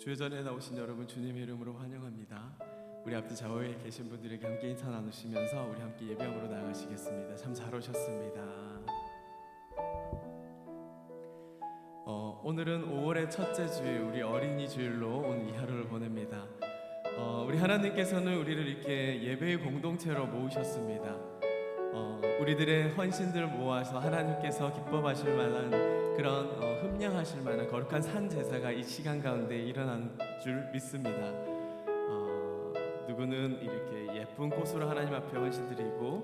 주회전에 나오신 여러분 주님의 이름으로 환영합니다. 우리 앞뒤 좌우에 계신 분들에게 함께 인사 나누시면서 우리 함께 예배함으로 나아가시겠습니다. 참 잘 오셨습니다. 오늘은 5월의 첫째 주일, 우리 어린이 주일로 오늘 이 하루를 보냅니다. 우리 하나님께서는 우리를 이렇게 예배의 공동체로 모으셨습니다. 우리들의 헌신들 모아서 하나님께서 기뻐하실 만한 그런 흠령하실 만한 거룩한 산 제사가 이 시간 가운데 일어난 줄 믿습니다. 누구는 이렇게 예쁜 꽃으로 하나님 앞에 헌신드리고,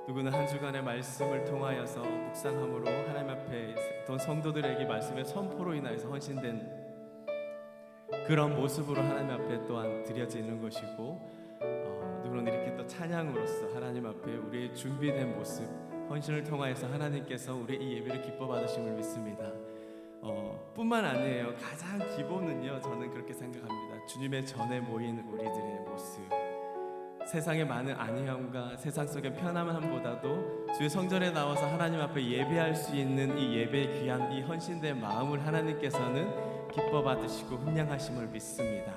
누구는 한 주간의 말씀을 통하여서 묵상함으로 하나님 앞에 또 성도들에게 말씀의 선포로 인하여서 헌신된 그런 모습으로 하나님 앞에 또한 드려지는 것이고, 누구는 이렇게 또 찬양으로서 하나님 앞에 우리의 준비된 모습, 헌신을 통하여서 하나님께서 우리의 이 예배를 기뻐 받으심을 믿습니다. 뿐만 아니에요. 가장 기본은요, 저는 그렇게 생각합니다. 주님의 전에 모인 우리들의 모습, 세상의 많은 안위함과 세상 속의 편안함보다도 주의 성전에 나와서 하나님 앞에 예배할 수 있는 이 예배의 귀한 이 헌신된 마음을 하나님께서는 기뻐 받으시고 흠량하심을 믿습니다.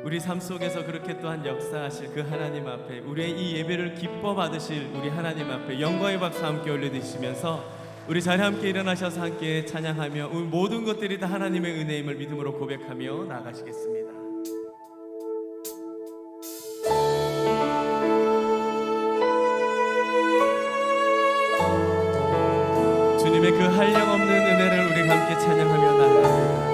우리 삶 속에서 그렇게 또한 역사하실 그 하나님 앞에 우리의 이 예배를 기뻐 받으실 우리 하나님 앞에 영광의 박수 함께 올려드리시면서 우리 자리 함께 일어나셔서 함께 찬양하며 우리 모든 것들이 다 하나님의 은혜임을 믿음으로 고백하며 나아가시겠습니다. 주님의 그 한량없는 은혜를 우리 함께 찬양하며 나아갑니다.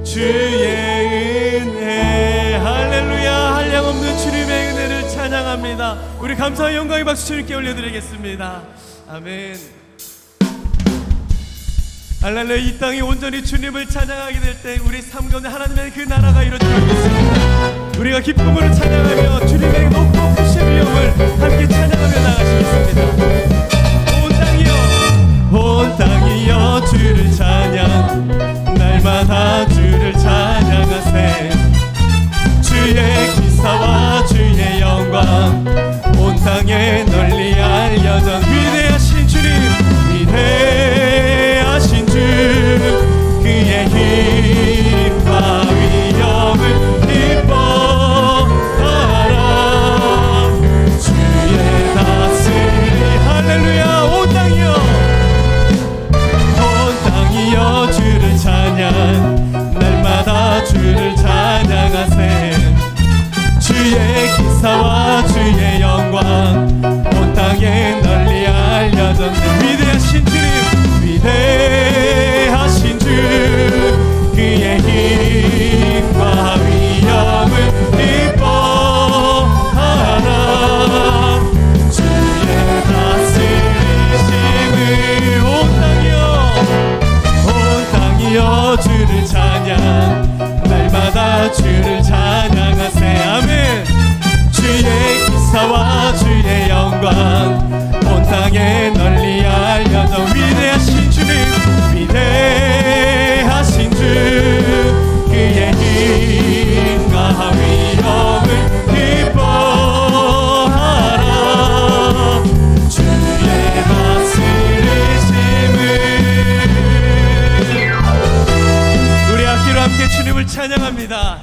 주의 은혜. 할렐루야. 한량없는 주님의 은혜를 찬양합니다. 우리 감사와 영광의 박수 주님께 올려드리겠습니다. 아멘. 할렐루야. 이 땅이 온전히 주님을 찬양하게 될 때 우리 삶 가운데 하나님의 그 나라가 이루어지고 있습니다. 우리가 기쁨으로 찬양하며 주님의 높고 크신 위엄을 함께 찬양하며 나가시겠습니다. 온 땅이여 주를 찬양, 날마다 주를 찬양하세. 주의 기사와 주의 영광 온 땅에 널리 알려져. 위대하신 주님, 위대하신 주, 그의 힘과 위엄을 기뻐하라. 주의 다스리. 할렐루야. 온 땅이여 주를 찬양, 날마다 주를 찬양하세. 주의 기사와 주의 영광 온 땅에 널리 알려졌네. 위대하신 주님, 위대하신 주, 그의 힘과 위엄을 기뻐하라. 주의 다스리심을. 온 땅이여 주를 찬양, 날마다 주를 찬양하세. 아멘. 주의 기사와 주의 영광 온 땅에 널리 알려져. 위대하신 주님, 위대하신 주, 그의 힘과 위엄을 기뻐하라. 주의 다스리심을. 우리 악기로 함께 주님을 찬양합니다.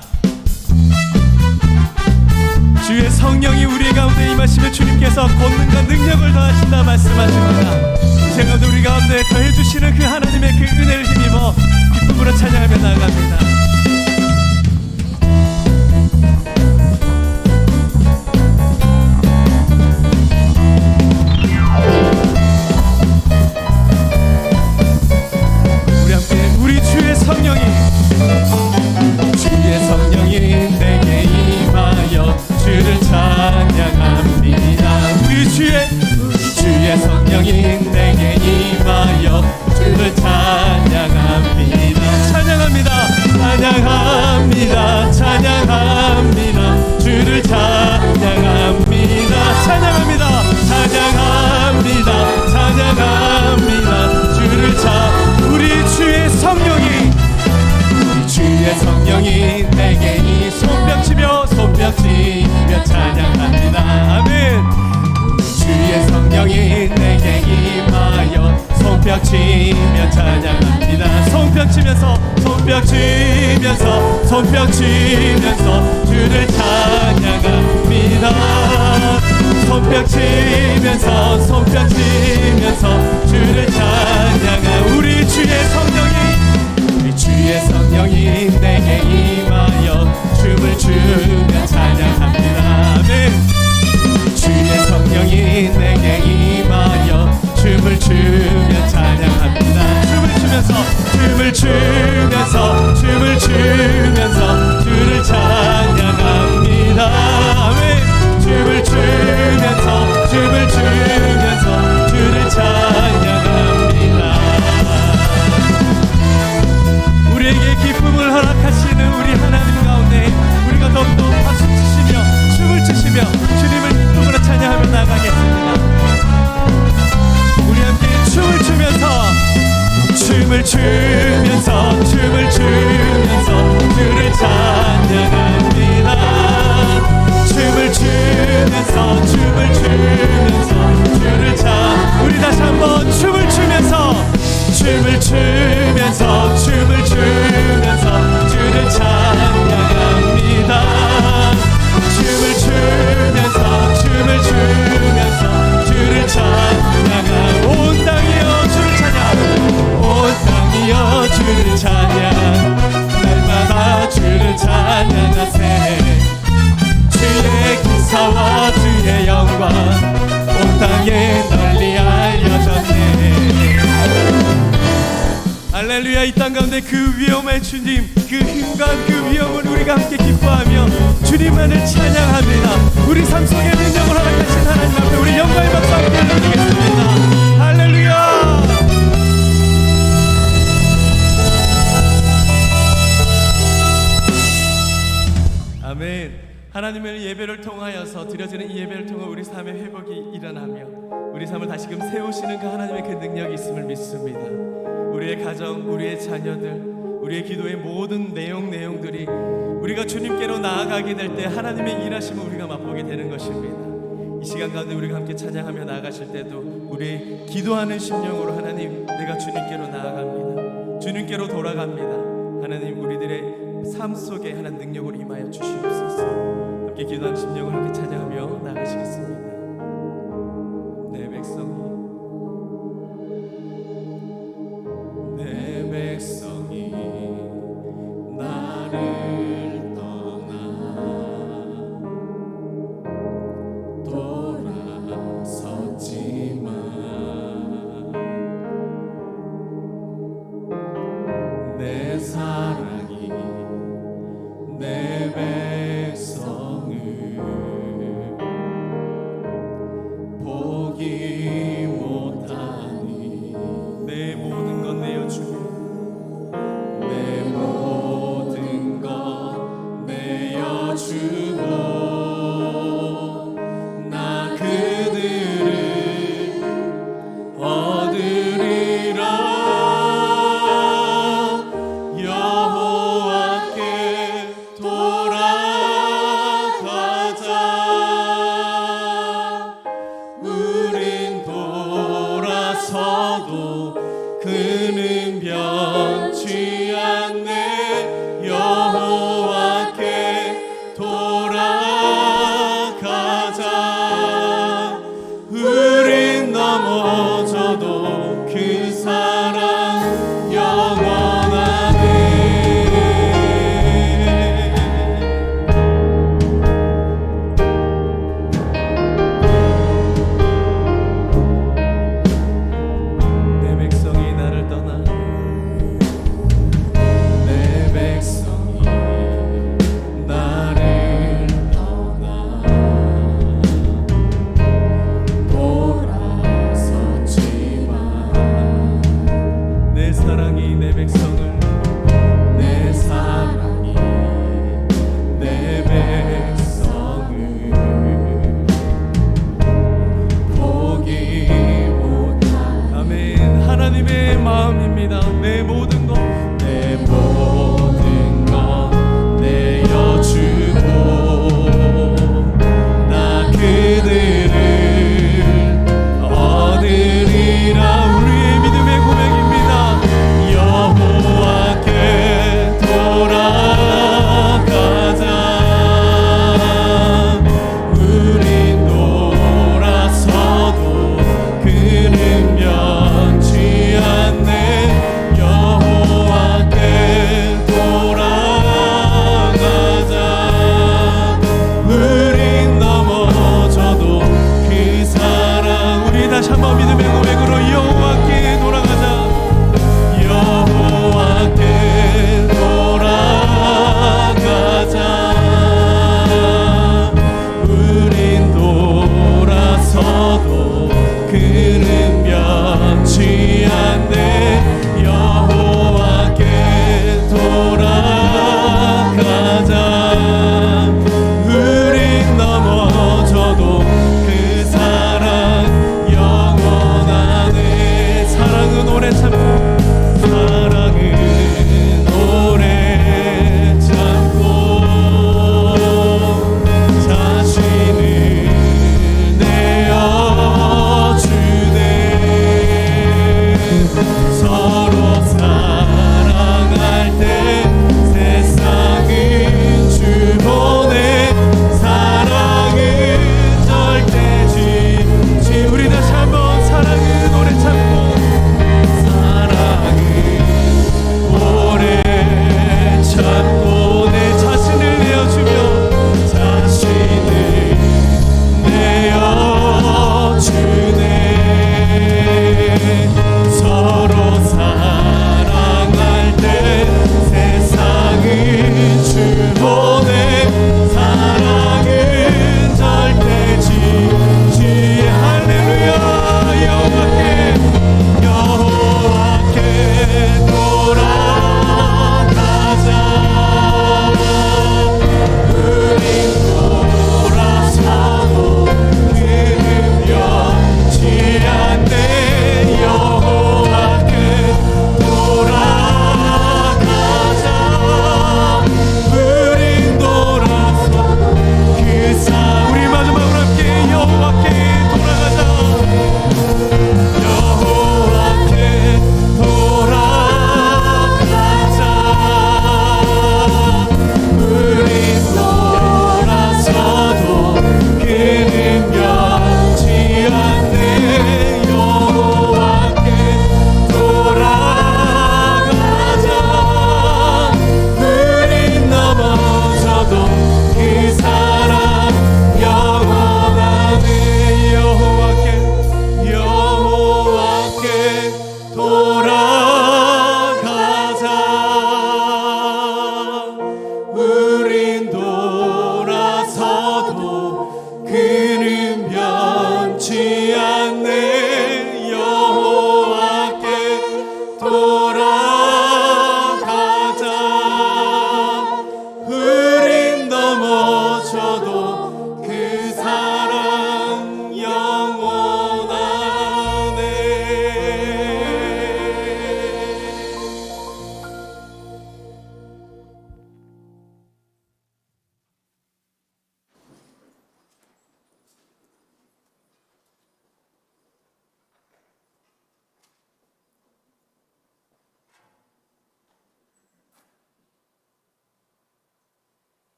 주의 성령이 우리 가운데 임하시면 주님께서 권능과 능력을 더하신다 말씀하십니다. 이 가운데 우리 가운데 더해주시는 그 하나님의 그 은혜를 힘입어 기쁨으로 찬양하며 나아갑니다. 우리 함께 우리 주의 성령이 내게 임하여 주를 찬양합니다. 우리 주의 성령이 내게 임하여 주를 찬양합니다. 찬양합니다. 찬양합니다. 찬양합니다. 주를 찬양합니다. 찬양합니다. 찬양합니다. 찬양합니다. 주를 우리 주의 성령이 내게 이 손뼉치며 찬양합니다. 아멘. 주의 성령이 내게 임하여 손뼉치며 찬양합니다. 손뼉치면서 주를 찬양합니다. 손뼉치면서 주를 찬양하. 우리 주의 성령이 내게 임하여 춤을 추며 찬양합니다. 아멘. 주의 성령이 내게 임하여 춤을 추며 찬양합니다. 춤을 추면서 주를 찬양합니다. 아멘. 춤을 추면서 주를 찬양합니다. 우리에게 기쁨을 허락하시는 우리 하나님 가운데 우리가 더욱더 박수치시며 춤을 추시며 주님을 기쁨으로 찬양하며 나가겠습니다. 우리 함께 춤을 추면서 주를 찬양합니다. 춤을 추면서 주를 우리 다시 한번 춤을 추면서 주를 찬양합니다. 춤을 추면서 주를 찬양하. 온 땅이여 주를 찬양. 온 땅이여 이 땅 가운데 그 위엄의 주님, 그 힘과 그 위엄을 우리가 함께 기뻐하며 주님만을 찬양합니다. 우리 삶 속에 능력을 허락하신 하나님 앞에 우리 영광의 박수 함께 올려드리겠습니다. 할렐루야. 아멘. 하나님의 예배를 통하여서 드려지는 이 예배를 통해 우리 삶의 회복이 일어나며 우리 삶을 다시금 세우시는 그 하나님의 그 능력이 있음을 믿습니다. 우리의 가정, 우리의 자녀들, 우리의 기도의 모든 내용들이 우리가 주님께로 나아가게 될 때 하나님의 일하심을 우리가 맛보게 되는 것입니다. 이 시간 가운데 우리가 함께 찬양하며 나아가실 때도 우리의 기도하는 심령으로 하나님, 내가 주님께로 나아갑니다. 주님께로 돌아갑니다. 하나님, 우리들의 삶 속에 하나님 능력으로 임하여 주시옵소서. 함께 기도하는 심령을 함께 찬양하며 나아가시겠습니다. 내 백성이 나를 떠나 돌아섰지만 내 사랑이 내 백성을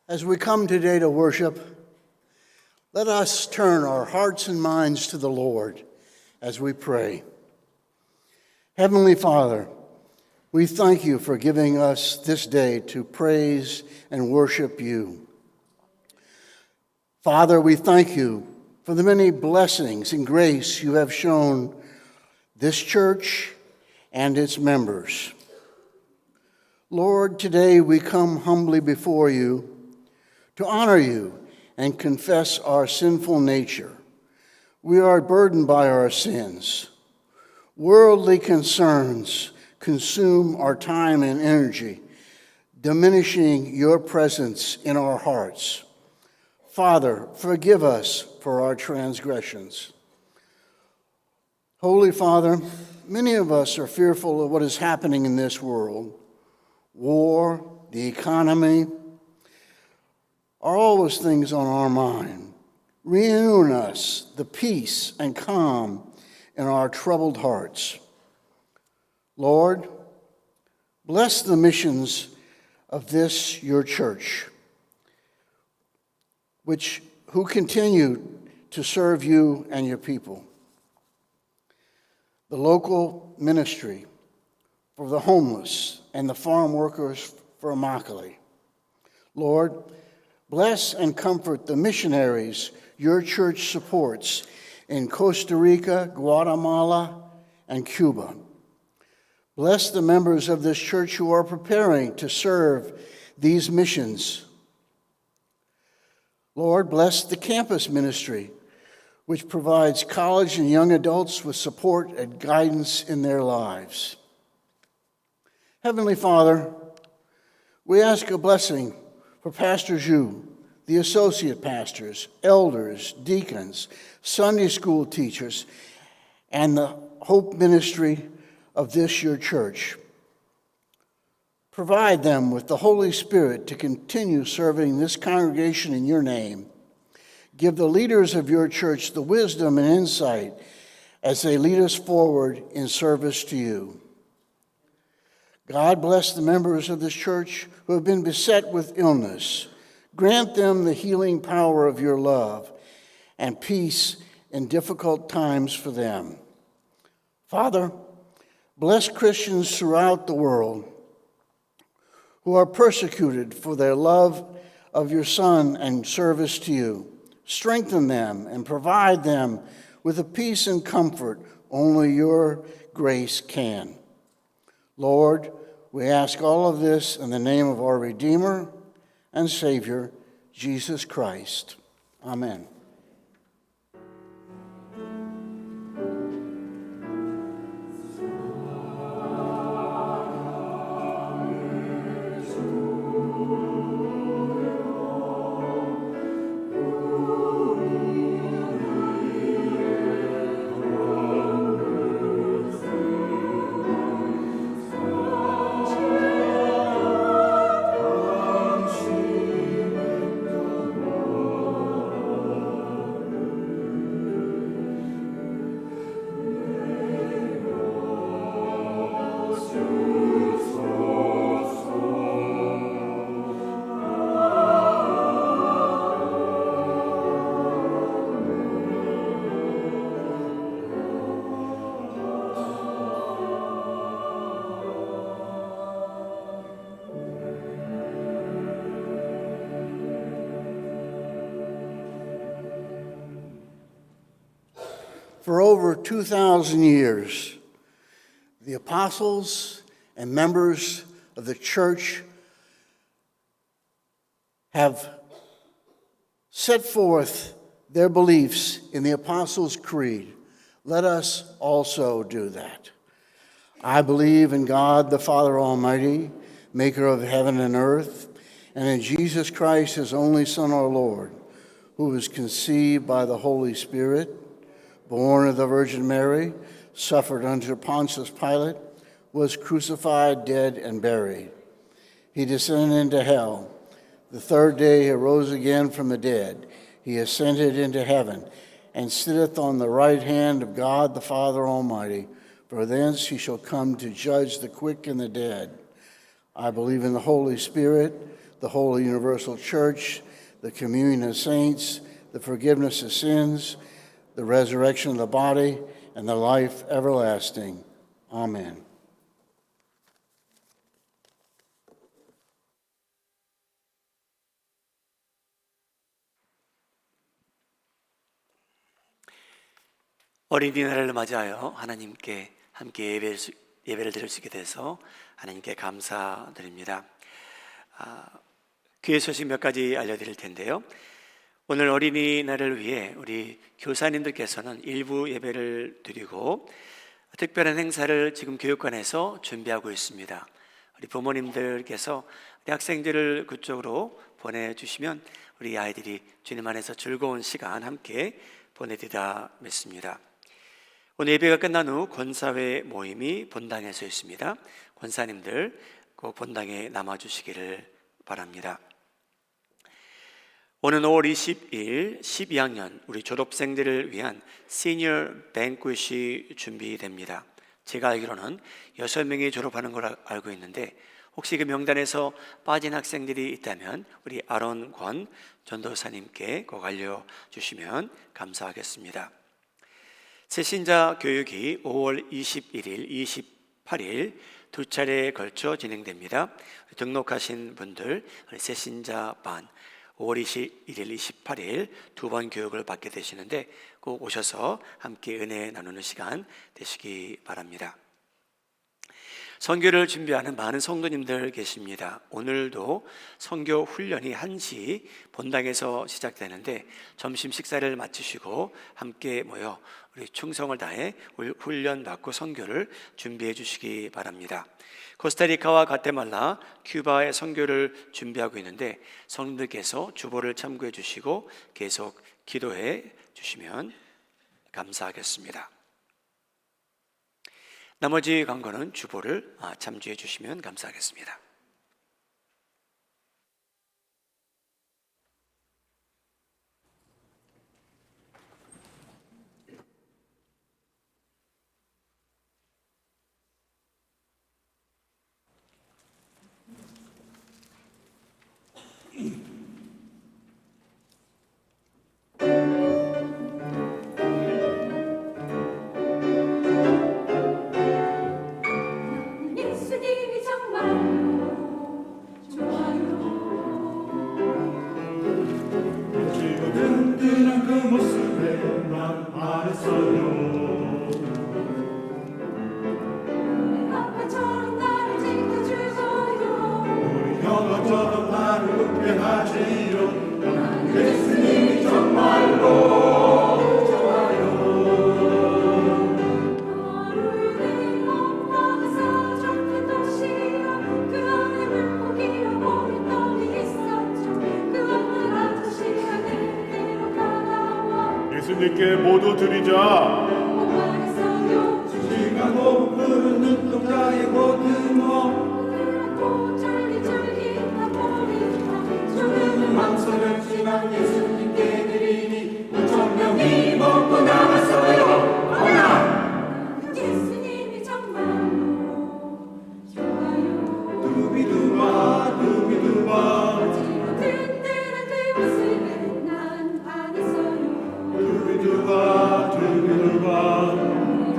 As we come today to worship, let us turn our hearts and minds to the Lord as we pray. Heavenly Father, we thank you for giving us this day to praise and worship you. Father, we thank you for the many blessings and grace you have shown this church and its members. Lord, today we come humbly before you to honor you and confess our sinful nature. We are burdened by our sins. Worldly concerns consume our time and energy, diminishing your presence in our hearts. Father, forgive us for our transgressions. Holy Father, many of us are fearful of what is happening in this world. War, the economy, are always things on our mind. Renew in us the peace and calm in our troubled hearts. Lord, bless the missions of this, your church, who continue to serve you and your people. The local ministry for the homeless and the farm workers for Immokalee. Lord, bless and comfort the missionaries your church supports in Costa Rica, Guatemala, and Cuba. Bless the members of this church who are preparing to serve these missions. Lord, bless the campus ministry, which provides college and young adults with support and guidance in their lives. Heavenly Father, we ask a blessing for Pastor Zhu, the associate pastors, elders, deacons, Sunday school teachers, and the Hope Ministry of this your church. Provide them with the Holy Spirit to continue serving this congregation in your name. Give the leaders of your church the wisdom and insight as they lead us forward in service to you. God bless the members of this church who have been beset with illness. Grant them the healing power of your love and peace in difficult times for them. Father, bless Christians throughout the world who are persecuted for their love of your Son and service to you. Strengthen them and provide them with the peace and comfort only your grace can. Lord, we ask all of this in the name of our Redeemer and Savior, Jesus Christ. Amen. For over 2,000 years, the apostles and members of the church have set forth their beliefs in the Apostles' Creed. Let us also do that. I believe in God, the Father Almighty, maker of heaven and earth, and in Jesus Christ, his only Son, our Lord, who was conceived by the Holy Spirit, born of the Virgin Mary, suffered under Pontius Pilate, was crucified, dead, and buried. He descended into hell. The third day he rose again from the dead. He ascended into heaven, and sitteth on the right hand of God the Father Almighty. For thence he shall come to judge the quick and the dead. I believe in the Holy Spirit, the holy universal church, the communion of saints, the forgiveness of sins, the resurrection of the body, and the life everlasting. Amen. 어린이날을 맞이하여 하나님께 함께 예배를 드릴 수 있게 돼서 하나님께 감사드립니다. 귀의 소식 몇 가지 알려드릴 텐데요. 오늘 어린이날을 위해 우리 교사님들께서는 일부 예배를 드리고 특별한 행사를 지금 교육관에서 준비하고 있습니다. 우리 부모님들께서 우리 학생들을 그쪽으로 보내주시면 우리 아이들이 주님 안에서 즐거운 시간 함께 보내드리다 믿습니다. 오늘 예배가 끝난 후 권사회 모임이 본당에서 있습니다. 권사님들 꼭 본당에 남아주시기를 바랍니다. 오는 5월 20일 12학년 우리 졸업생들을 위한 시니어 뱅퀴시 준비됩니다. 제가 알기로는 6명이 졸업하는 걸 알고 있는데 혹시 그 명단에서 빠진 학생들이 있다면 우리 아론권 전도사님께 꼭 알려주시면 감사하겠습니다. 새신자 교육이 5월 21일, 28일 두 차례에 걸쳐 진행됩니다. 등록하신 분들 새신자 반 5월 21일, 28일 두 번 교육을 받게 되시는데 꼭 오셔서 함께 은혜 나누는 시간 되시기 바랍니다. 선교를 준비하는 많은 성도님들 계십니다. 오늘도 선교 훈련이 1시 본당에서 시작되는데 점심 식사를 마치시고 함께 모여 우리 충성을 다해 훈련 받고 선교를 준비해 주시기 바랍니다. 코스타리카와 과테말라, 큐바의 선교를 준비하고 있는데 성도님들께서 주보를 참고해 주시고 계속 기도해 주시면 감사하겠습니다. 나머지 광고는 주보를 참조해 주시면 감사하겠습니다. 예수님이 정말 좋아요. 지고 든든한 그 모습에 난 반했어요. 아빠처럼 나를 지켜주고요. 우리 형아처럼 나를 웃게 하지요. 예수님이 정말로 하루는 엄마가 사준 큰 도시요. 그 안에 물고기와 보리떡이 있었죠. 그 어느 아저씨가 그대로 가다와 예수님께 모두 드리자. 말했어요. 시간 고프는 눈동자의 고등어 그렇고 쫄깃쫄깃한 보리떡. 주는 망설였지만 예수님께 드리니 5,000명이 먹고 남았어요. 예수님이 정말로 좋아요. 두비두바 두비두바 든든한 그 모습에 난 반했어요. 두비두바 두비두바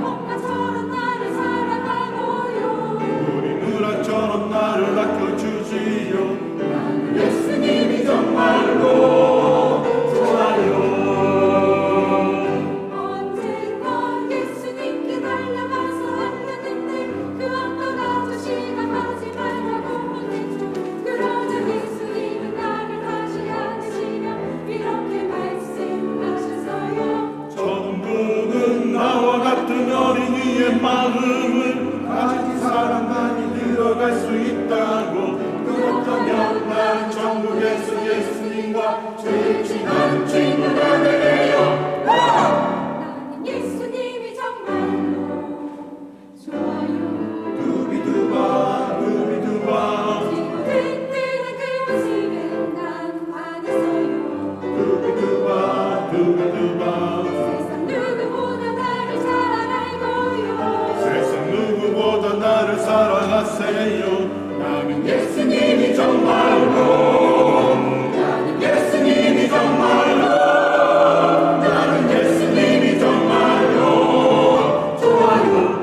엄마처럼 나를 사랑하고요. 우리 누나처럼 나를 아껴주지요. 예수님이 정말로 좋아요. 언젠가 예수님께 달려가서 안겼는데 그 어떤 아저씨가 하지 말라고 혼냈죠. 그러자 예수님은 나를 다시 안으시며 이렇게 말씀하셨어요. 천국은 나와 같은 어린이의 마음을 가진 사람만이 들어갈 수 있다고. 그렇다면 나는 천국에서 예수님과 제일 친한 친구가 되래요. 나는 예수님이 정말로 좋아요. 두비두바 두비두바 든든한 그 모습에 난 반했어요. 두비두바 두비두바 세상 누구보다 나를 잘 알고요. 세상 누구보다 나를 사랑하세요. 난 예수님이 정말로 나는 예수님이 정말로 나는 예수님이 정말로 좋아요.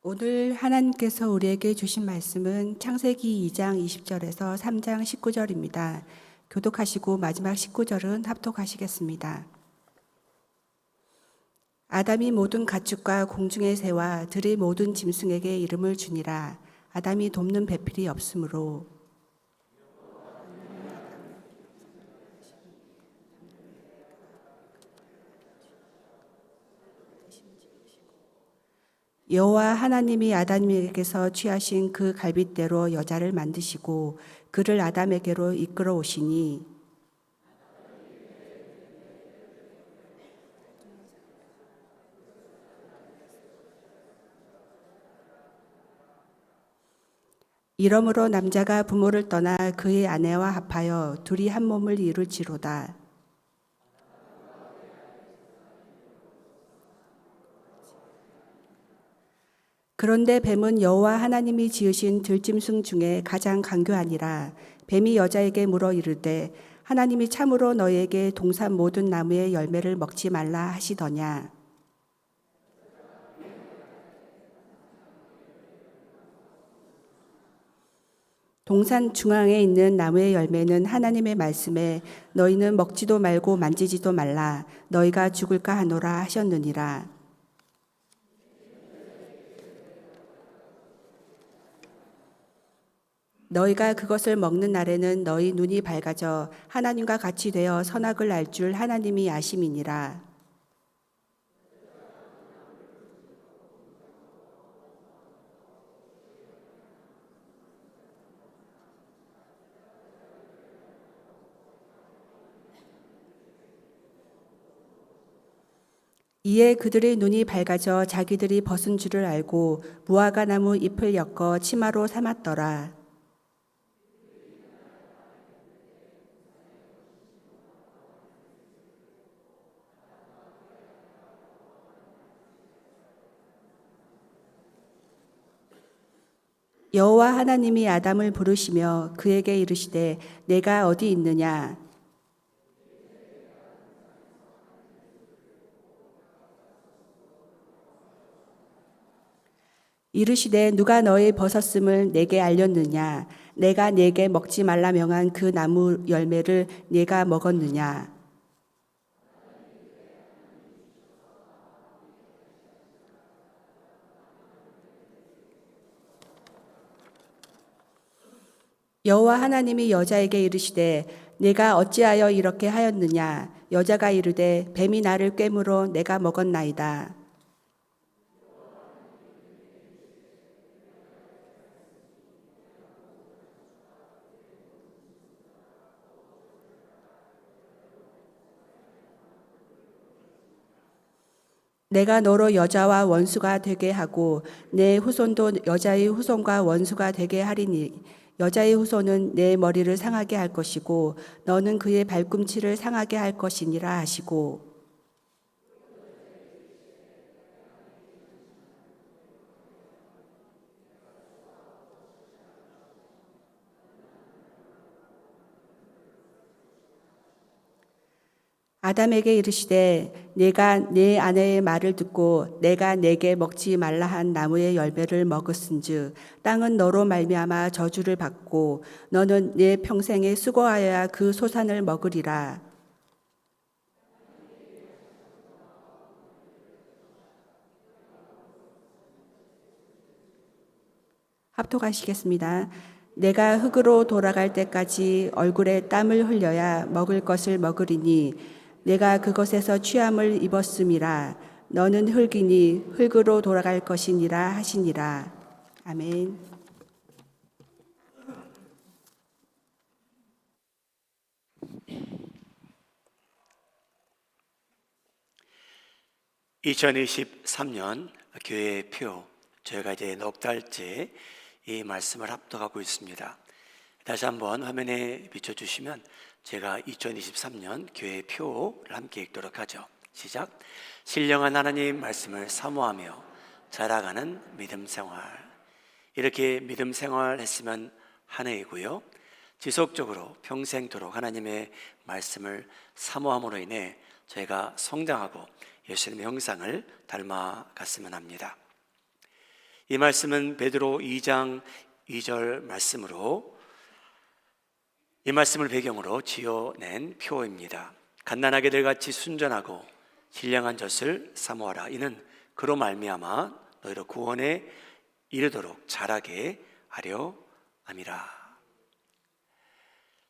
오늘 하나님께서 우리에게 주신 말씀은 창세기 2장 20절에서 3장 19절입니다. 교독하시고 마지막 19절은 합독하시겠습니다. 아담이 모든 가축과 공중의 새와 들의 모든 짐승에게 이름을 주니라. 아담이 돕는 배필이 없으므로. 여호와 하나님이 아담에게서 취하신 그 갈빗대로 여자를 만드시고 그를 아담에게로 이끌어 오시니 이러므로 남자가 부모를 떠나 그의 아내와 합하여 둘이 한 몸을 이룰지로다. 그런데 뱀은 여호와 하나님이 지으신 들짐승 중에 가장 간교하니라. 뱀이 여자에게 물어 이르되 하나님이 참으로 너희에게 동산 모든 나무의 열매를 먹지 말라 하시더냐. 동산 중앙에 있는 나무의 열매는 하나님의 말씀에 너희는 먹지도 말고 만지지도 말라 너희가 죽을까 하노라 하셨느니라. 너희가 그것을 먹는 날에는 너희 눈이 밝아져 하나님과 같이 되어 선악을 알 줄 하나님이 아심이니라. 이에 그들의 눈이 밝아져 자기들이 벗은 줄을 알고 무화과 나무 잎을 엮어 치마로 삼았더라. 여호와 하나님이 아담을 부르시며 그에게 이르시되 내가 어디 있느냐. 이르시되 누가 너의 벗었음을 내게 알렸느냐. 내가 네게 먹지 말라 명한 그 나무 열매를 네가 먹었느냐. 여호와 하나님이 여자에게 이르시되 내가 어찌하여 이렇게 하였느냐. 여자가 이르되 뱀이 나를 꿰물어 내가 먹었나이다. 내가 너로 여자와 원수가 되게 하고 내 후손도 여자의 후손과 원수가 되게 하리니 여자의 후손은 내 머리를 상하게 할 것이고 너는 그의 발꿈치를 상하게 할 것이니라 하시고 아담에게 이르시되 내가 내 아내의 말을 듣고 내가 내게 먹지 말라 한 나무의 열매를 먹었은즉 땅은 너로 말미암아 저주를 받고 너는 내 평생에 수고하여야 그 소산을 먹으리라. 합독하시겠습니다. 내가 흙으로 돌아갈 때까지 얼굴에 땀을 흘려야 먹을 것을 먹으리니 내가 그것에서 취함을 입었음이라. 너는 흙이니 흙으로 돌아갈 것이니라 하시니라. 아멘. 2023년 교회의 표, 저희가 이제 넉 달째 이 말씀을 합독하고 있습니다. 다시 한번 화면에 비춰주시면 제가 2023년 교회의 표를 함께 읽도록 하죠. 시작. 신령한 하나님 말씀을 사모하며 자라가는 믿음 생활. 이렇게 믿음 생활 했으면 한 해이고요, 지속적으로 평생토록 하나님의 말씀을 사모함으로 인해 저희가 성장하고 예수님의 형상을 닮아갔으면 합니다. 이 말씀은 베드로 2장 2절 말씀으로, 이 말씀을 배경으로 지어낸 표입니다. 갓난아기들 같이 순전하고 신령한 젖을 사모하라. 이는 그로 말미암아 너희로 구원에 이르도록 자라게 하려 함이라.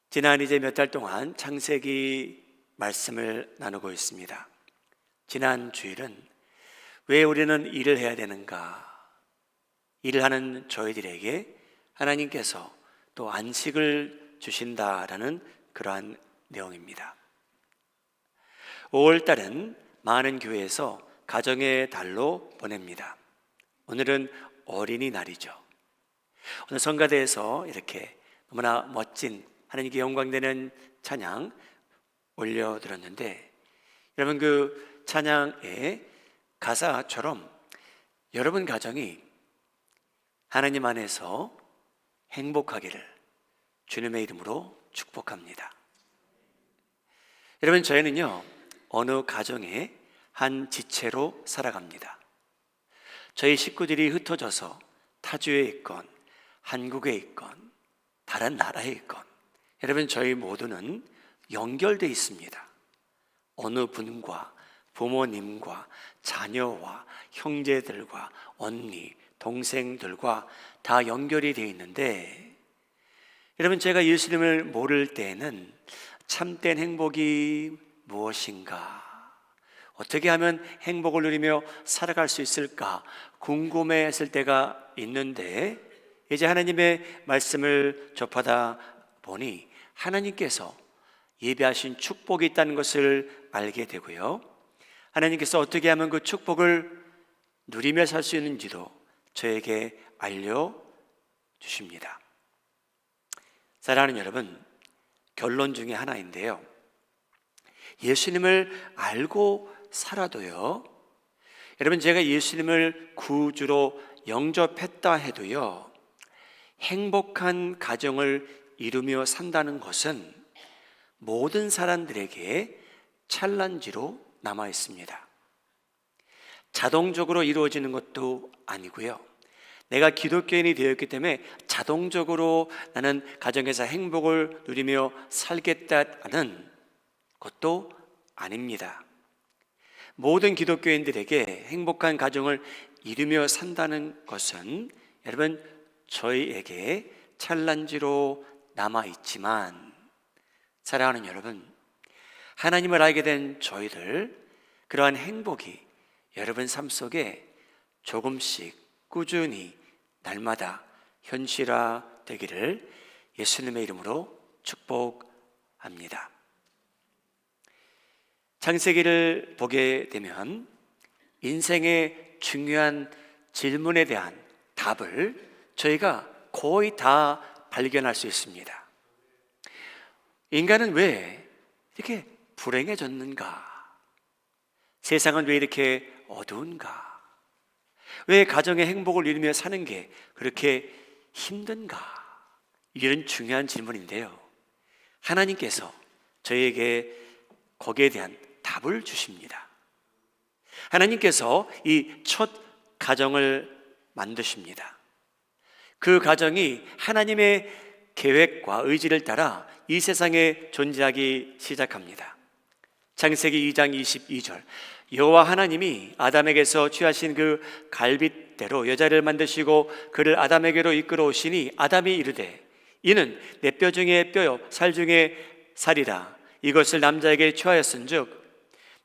지난 이제 몇 달 동안 창세기 말씀을 나누고 있습니다. 지난 주일은 왜 우리는 일을 해야 되는가? 일을 하는 저희들에게 하나님께서 또 안식을 주신다라는 그러한 내용입니다. 5월 달은 많은 교회에서 가정의 달로 보냅니다. 오늘은 어린이날이죠. 오늘 성가대에서 이렇게 너무나 멋진 하나님께 영광되는 찬양 올려드렸는데, 여러분 그 찬양의 가사처럼 여러분 가정이 하나님 안에서 행복하기를 주님의 이름으로 축복합니다. 여러분, 저희는요 어느 가정의 한 지체로 살아갑니다. 저희 식구들이 흩어져서 타주에 있건 한국에 있건 다른 나라에 있건, 여러분 저희 모두는 연결되어 있습니다. 어느 분과 부모님과 자녀와 형제들과 언니, 동생들과 다 연결이 되어 있는데, 여러분 제가 예수님을 모를 때에는 참된 행복이 무엇인가, 어떻게 하면 행복을 누리며 살아갈 수 있을까 궁금해했을 때가 있는데, 이제 하나님의 말씀을 접하다 보니 하나님께서 예비하신 축복이 있다는 것을 알게 되고요, 하나님께서 어떻게 하면 그 축복을 누리며 살 수 있는지도 저에게 알려주십니다. 사랑하는 여러분, 결론 중에 하나인데요, 예수님을 알고 살아도요, 여러분 제가 예수님을 구주로 영접했다 해도요, 행복한 가정을 이루며 산다는 것은 모든 사람들에게 찰란지로 남아 있습니다. 자동적으로 이루어지는 것도 아니고요, 내가 기독교인이 되었기 때문에 자동적으로 나는 가정에서 행복을 누리며 살겠다는 것도 아닙니다. 모든 기독교인들에게 행복한 가정을 이루며 산다는 것은 여러분 저희에게 찰란지로 남아있지만, 사랑하는 여러분, 하나님을 알게 된 저희들, 그러한 행복이 여러분 삶 속에 조금씩 꾸준히 날마다 현실화 되기를 예수님의 이름으로 축복합니다. 창세기를 보게 되면 인생의 중요한 질문에 대한 답을 저희가 거의 다 발견할 수 있습니다. 인간은 왜 이렇게 불행해졌는가? 세상은 왜 이렇게 어두운가? 왜 가정의 행복을 이루며 사는 게 그렇게 힘든가? 이런 중요한 질문인데요, 하나님께서 저희에게 거기에 대한 답을 주십니다. 하나님께서 이 첫 가정을 만드십니다. 그 가정이 하나님의 계획과 의지를 따라 이 세상에 존재하기 시작합니다. 창세기 2장 22절, 여호와 하나님이 아담에게서 취하신 그 갈빗대로 여자를 만드시고 그를 아담에게로 이끌어 오시니 아담이 이르되 이는 내 뼈 중에 뼈요 살 중에 살이라. 이것을 남자에게 취하였은즉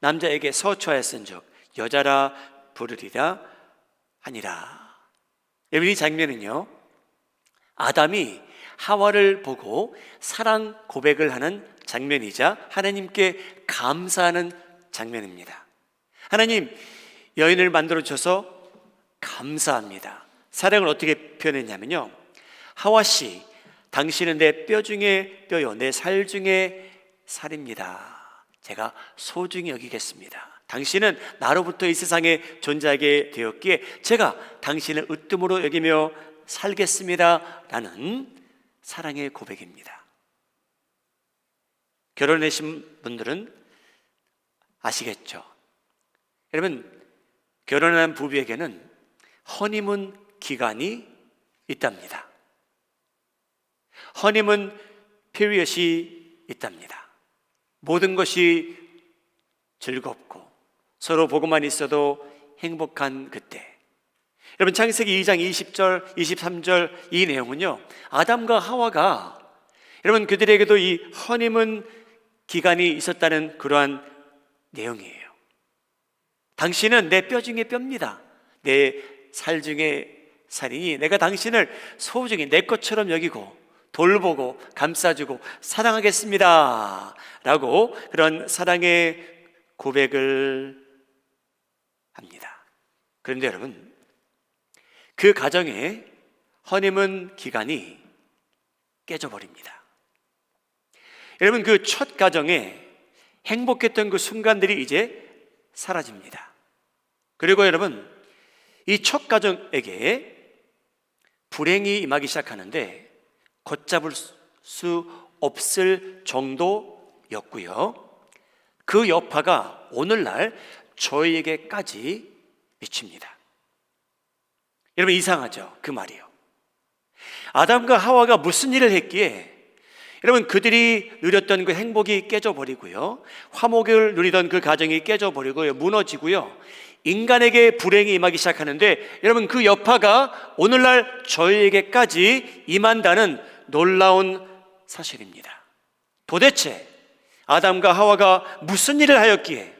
남자에게 서취하였은즉 여자라 부르리라 하니라. 여러분, 이 장면은요, 아담이 하와를 보고 사랑 고백을 하는 장면이자 하나님께 감사하는 장면입니다. 하나님, 여인을 만들어 주셔서 감사합니다. 사랑을 어떻게 표현했냐면요, 하와씨, 당신은 내 뼈 중에 뼈요, 내 살 중에 살입니다. 제가 소중히 여기겠습니다. 당신은 나로부터 이 세상에 존재하게 되었기에 제가 당신을 으뜸으로 여기며 살겠습니다 라는 사랑의 고백입니다. 결혼하신 분들은 아시겠죠? 여러분, 결혼한 부부에게는 허니문 기간이 있답니다. 허니문 피리엇이 있답니다. 모든 것이 즐겁고 서로 보고만 있어도 행복한 그때. 여러분, 창세기 2장 20절, 23절 이 내용은요, 아담과 하와가 여러분 그들에게도 이 허니문 기간이 있었다는 그러한 내용이에요. 당신은 내 뼈 중에 뼈입니다. 내 살 중에 살이니 내가 당신을 소중히 내 것처럼 여기고 돌보고 감싸주고 사랑하겠습니다 라고 그런 사랑의 고백을 합니다. 그런데 여러분, 그 가정의 허니문 기간이 깨져버립니다. 여러분, 그 첫 가정에 행복했던 그 순간들이 이제 사라집니다. 그리고 여러분, 이 첫 가정에게 불행이 임하기 시작하는데 걷잡을 수 없을 정도였고요, 그 여파가 오늘날 저희에게까지 미칩니다. 여러분, 이상하죠? 그 말이요. 아담과 하와가 무슨 일을 했기에 여러분 그들이 누렸던 그 행복이 깨져버리고요, 화목을 누리던 그 가정이 깨져버리고요, 무너지고요, 인간에게 불행이 임하기 시작하는데 여러분 그 여파가 오늘날 저희에게까지 임한다는 놀라운 사실입니다. 도대체 아담과 하와가 무슨 일을 하였기에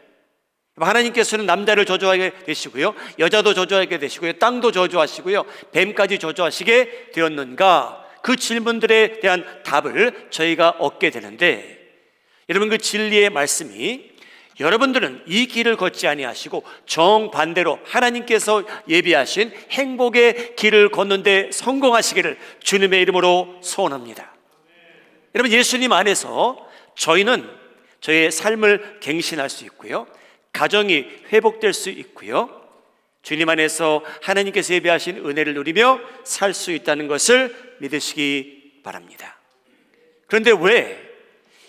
하나님께서는 남자를 저주하게 되시고요, 여자도 저주하게 되시고요, 땅도 저주하시고요, 뱀까지 저주하시게 되었는가? 그 질문들에 대한 답을 저희가 얻게 되는데, 여러분 그 진리의 말씀이 여러분들은 이 길을 걷지 아니하시고 정반대로 하나님께서 예비하신 행복의 길을 걷는데 성공하시기를 주님의 이름으로 소원합니다. 여러분, 예수님 안에서 저희는 저희의 삶을 갱신할 수 있고요, 가정이 회복될 수 있고요, 주님 안에서 하나님께서 예비하신 은혜를 누리며 살 수 있다는 것을 믿으시기 바랍니다. 그런데 왜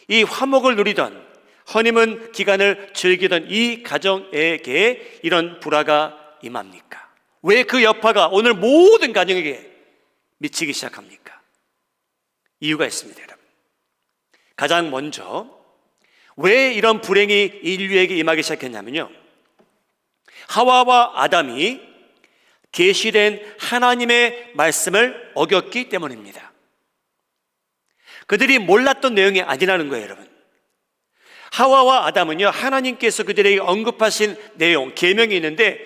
이 화목을 누리던 허니문 기간을 즐기던 이 가정에게 이런 불화가 임합니까? 왜 그 여파가 오늘 모든 가정에게 미치기 시작합니까? 이유가 있습니다, 여러분. 가장 먼저 왜 이런 불행이 인류에게 임하기 시작했냐면요, 하와와 아담이 계시된 하나님의 말씀을 어겼기 때문입니다. 그들이 몰랐던 내용이 아니라는 거예요, 여러분. 하와와 아담은요, 하나님께서 그들에게 언급하신 내용, 계명이 있는데,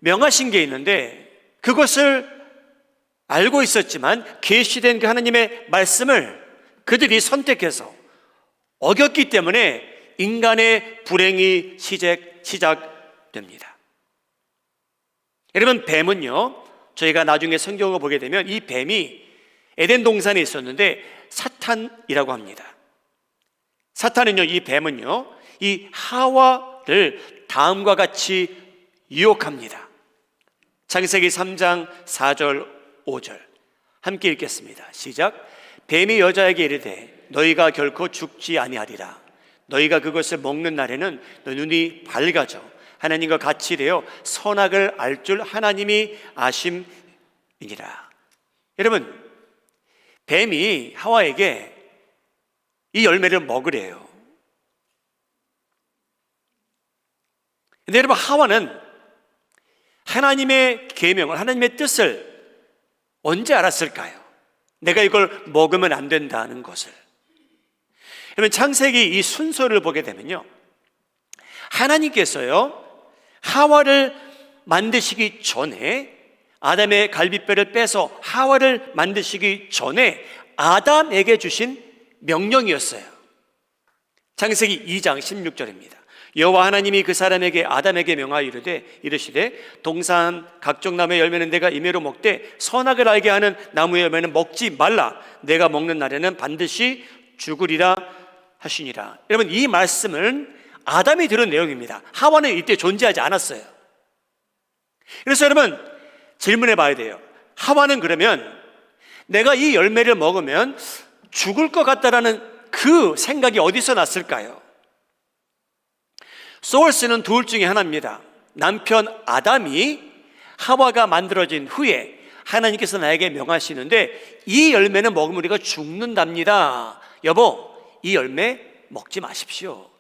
명하신 게 있는데 그것을 알고 있었지만 계시된 그 하나님의 말씀을 그들이 선택해서 어겼기 때문에 인간의 불행이 시작됩니다. 여러분, 뱀은요, 저희가 나중에 성경을 보게 되면 이 뱀이 에덴 동산에 있었는데 사탄이라고 합니다. 사탄은요, 이 뱀은요, 이 하와를 다음과 같이 유혹합니다. 창세기 3장 4절 5절 함께 읽겠습니다. 시작. 뱀이 여자에게 이르되 너희가 결코 죽지 아니하리라. 너희가 그것을 먹는 날에는 너 눈이 밝아져 하나님과 같이 되어 선악을 알 줄 하나님이 아심이니라. 여러분, 뱀이 하와에게 이 열매를 먹으래요. 근데 여러분, 하와는 하나님의 계명을, 하나님의 뜻을 언제 알았을까요? 내가 이걸 먹으면 안 된다는 것을. 여러분, 창세기 이 순서를 보게 되면요, 하나님께서요 하와를 만드시기 전에, 아담의 갈비뼈를 빼서 하와를 만드시기 전에 아담에게 주신 명령이었어요. 창세기 2장 16절입니다. 여호와 하나님이 그 사람에게 아담에게 명하여 이르시되 동산 각종 나무의 열매는 내가 임의로 먹되 선악을 알게 하는 나무의 열매는 먹지 말라. 내가 먹는 날에는 반드시 죽으리라 하시니라. 여러분, 이 말씀은 아담이 들은 내용입니다. 하와는 이때 존재하지 않았어요. 그래서 여러분, 질문해 봐야 돼요. 하와는 그러면 내가 이 열매를 먹으면 죽을 것 같다라는 그 생각이 어디서 났을까요? 소urce는 둘 중에 하나입니다. 남편 아담이 하와가 만들어진 후에 하나님께서 나에게 명하시는데 이 열매는 먹으면 우리가 죽는답니다. 여보, 이 열매 먹지 마십시오.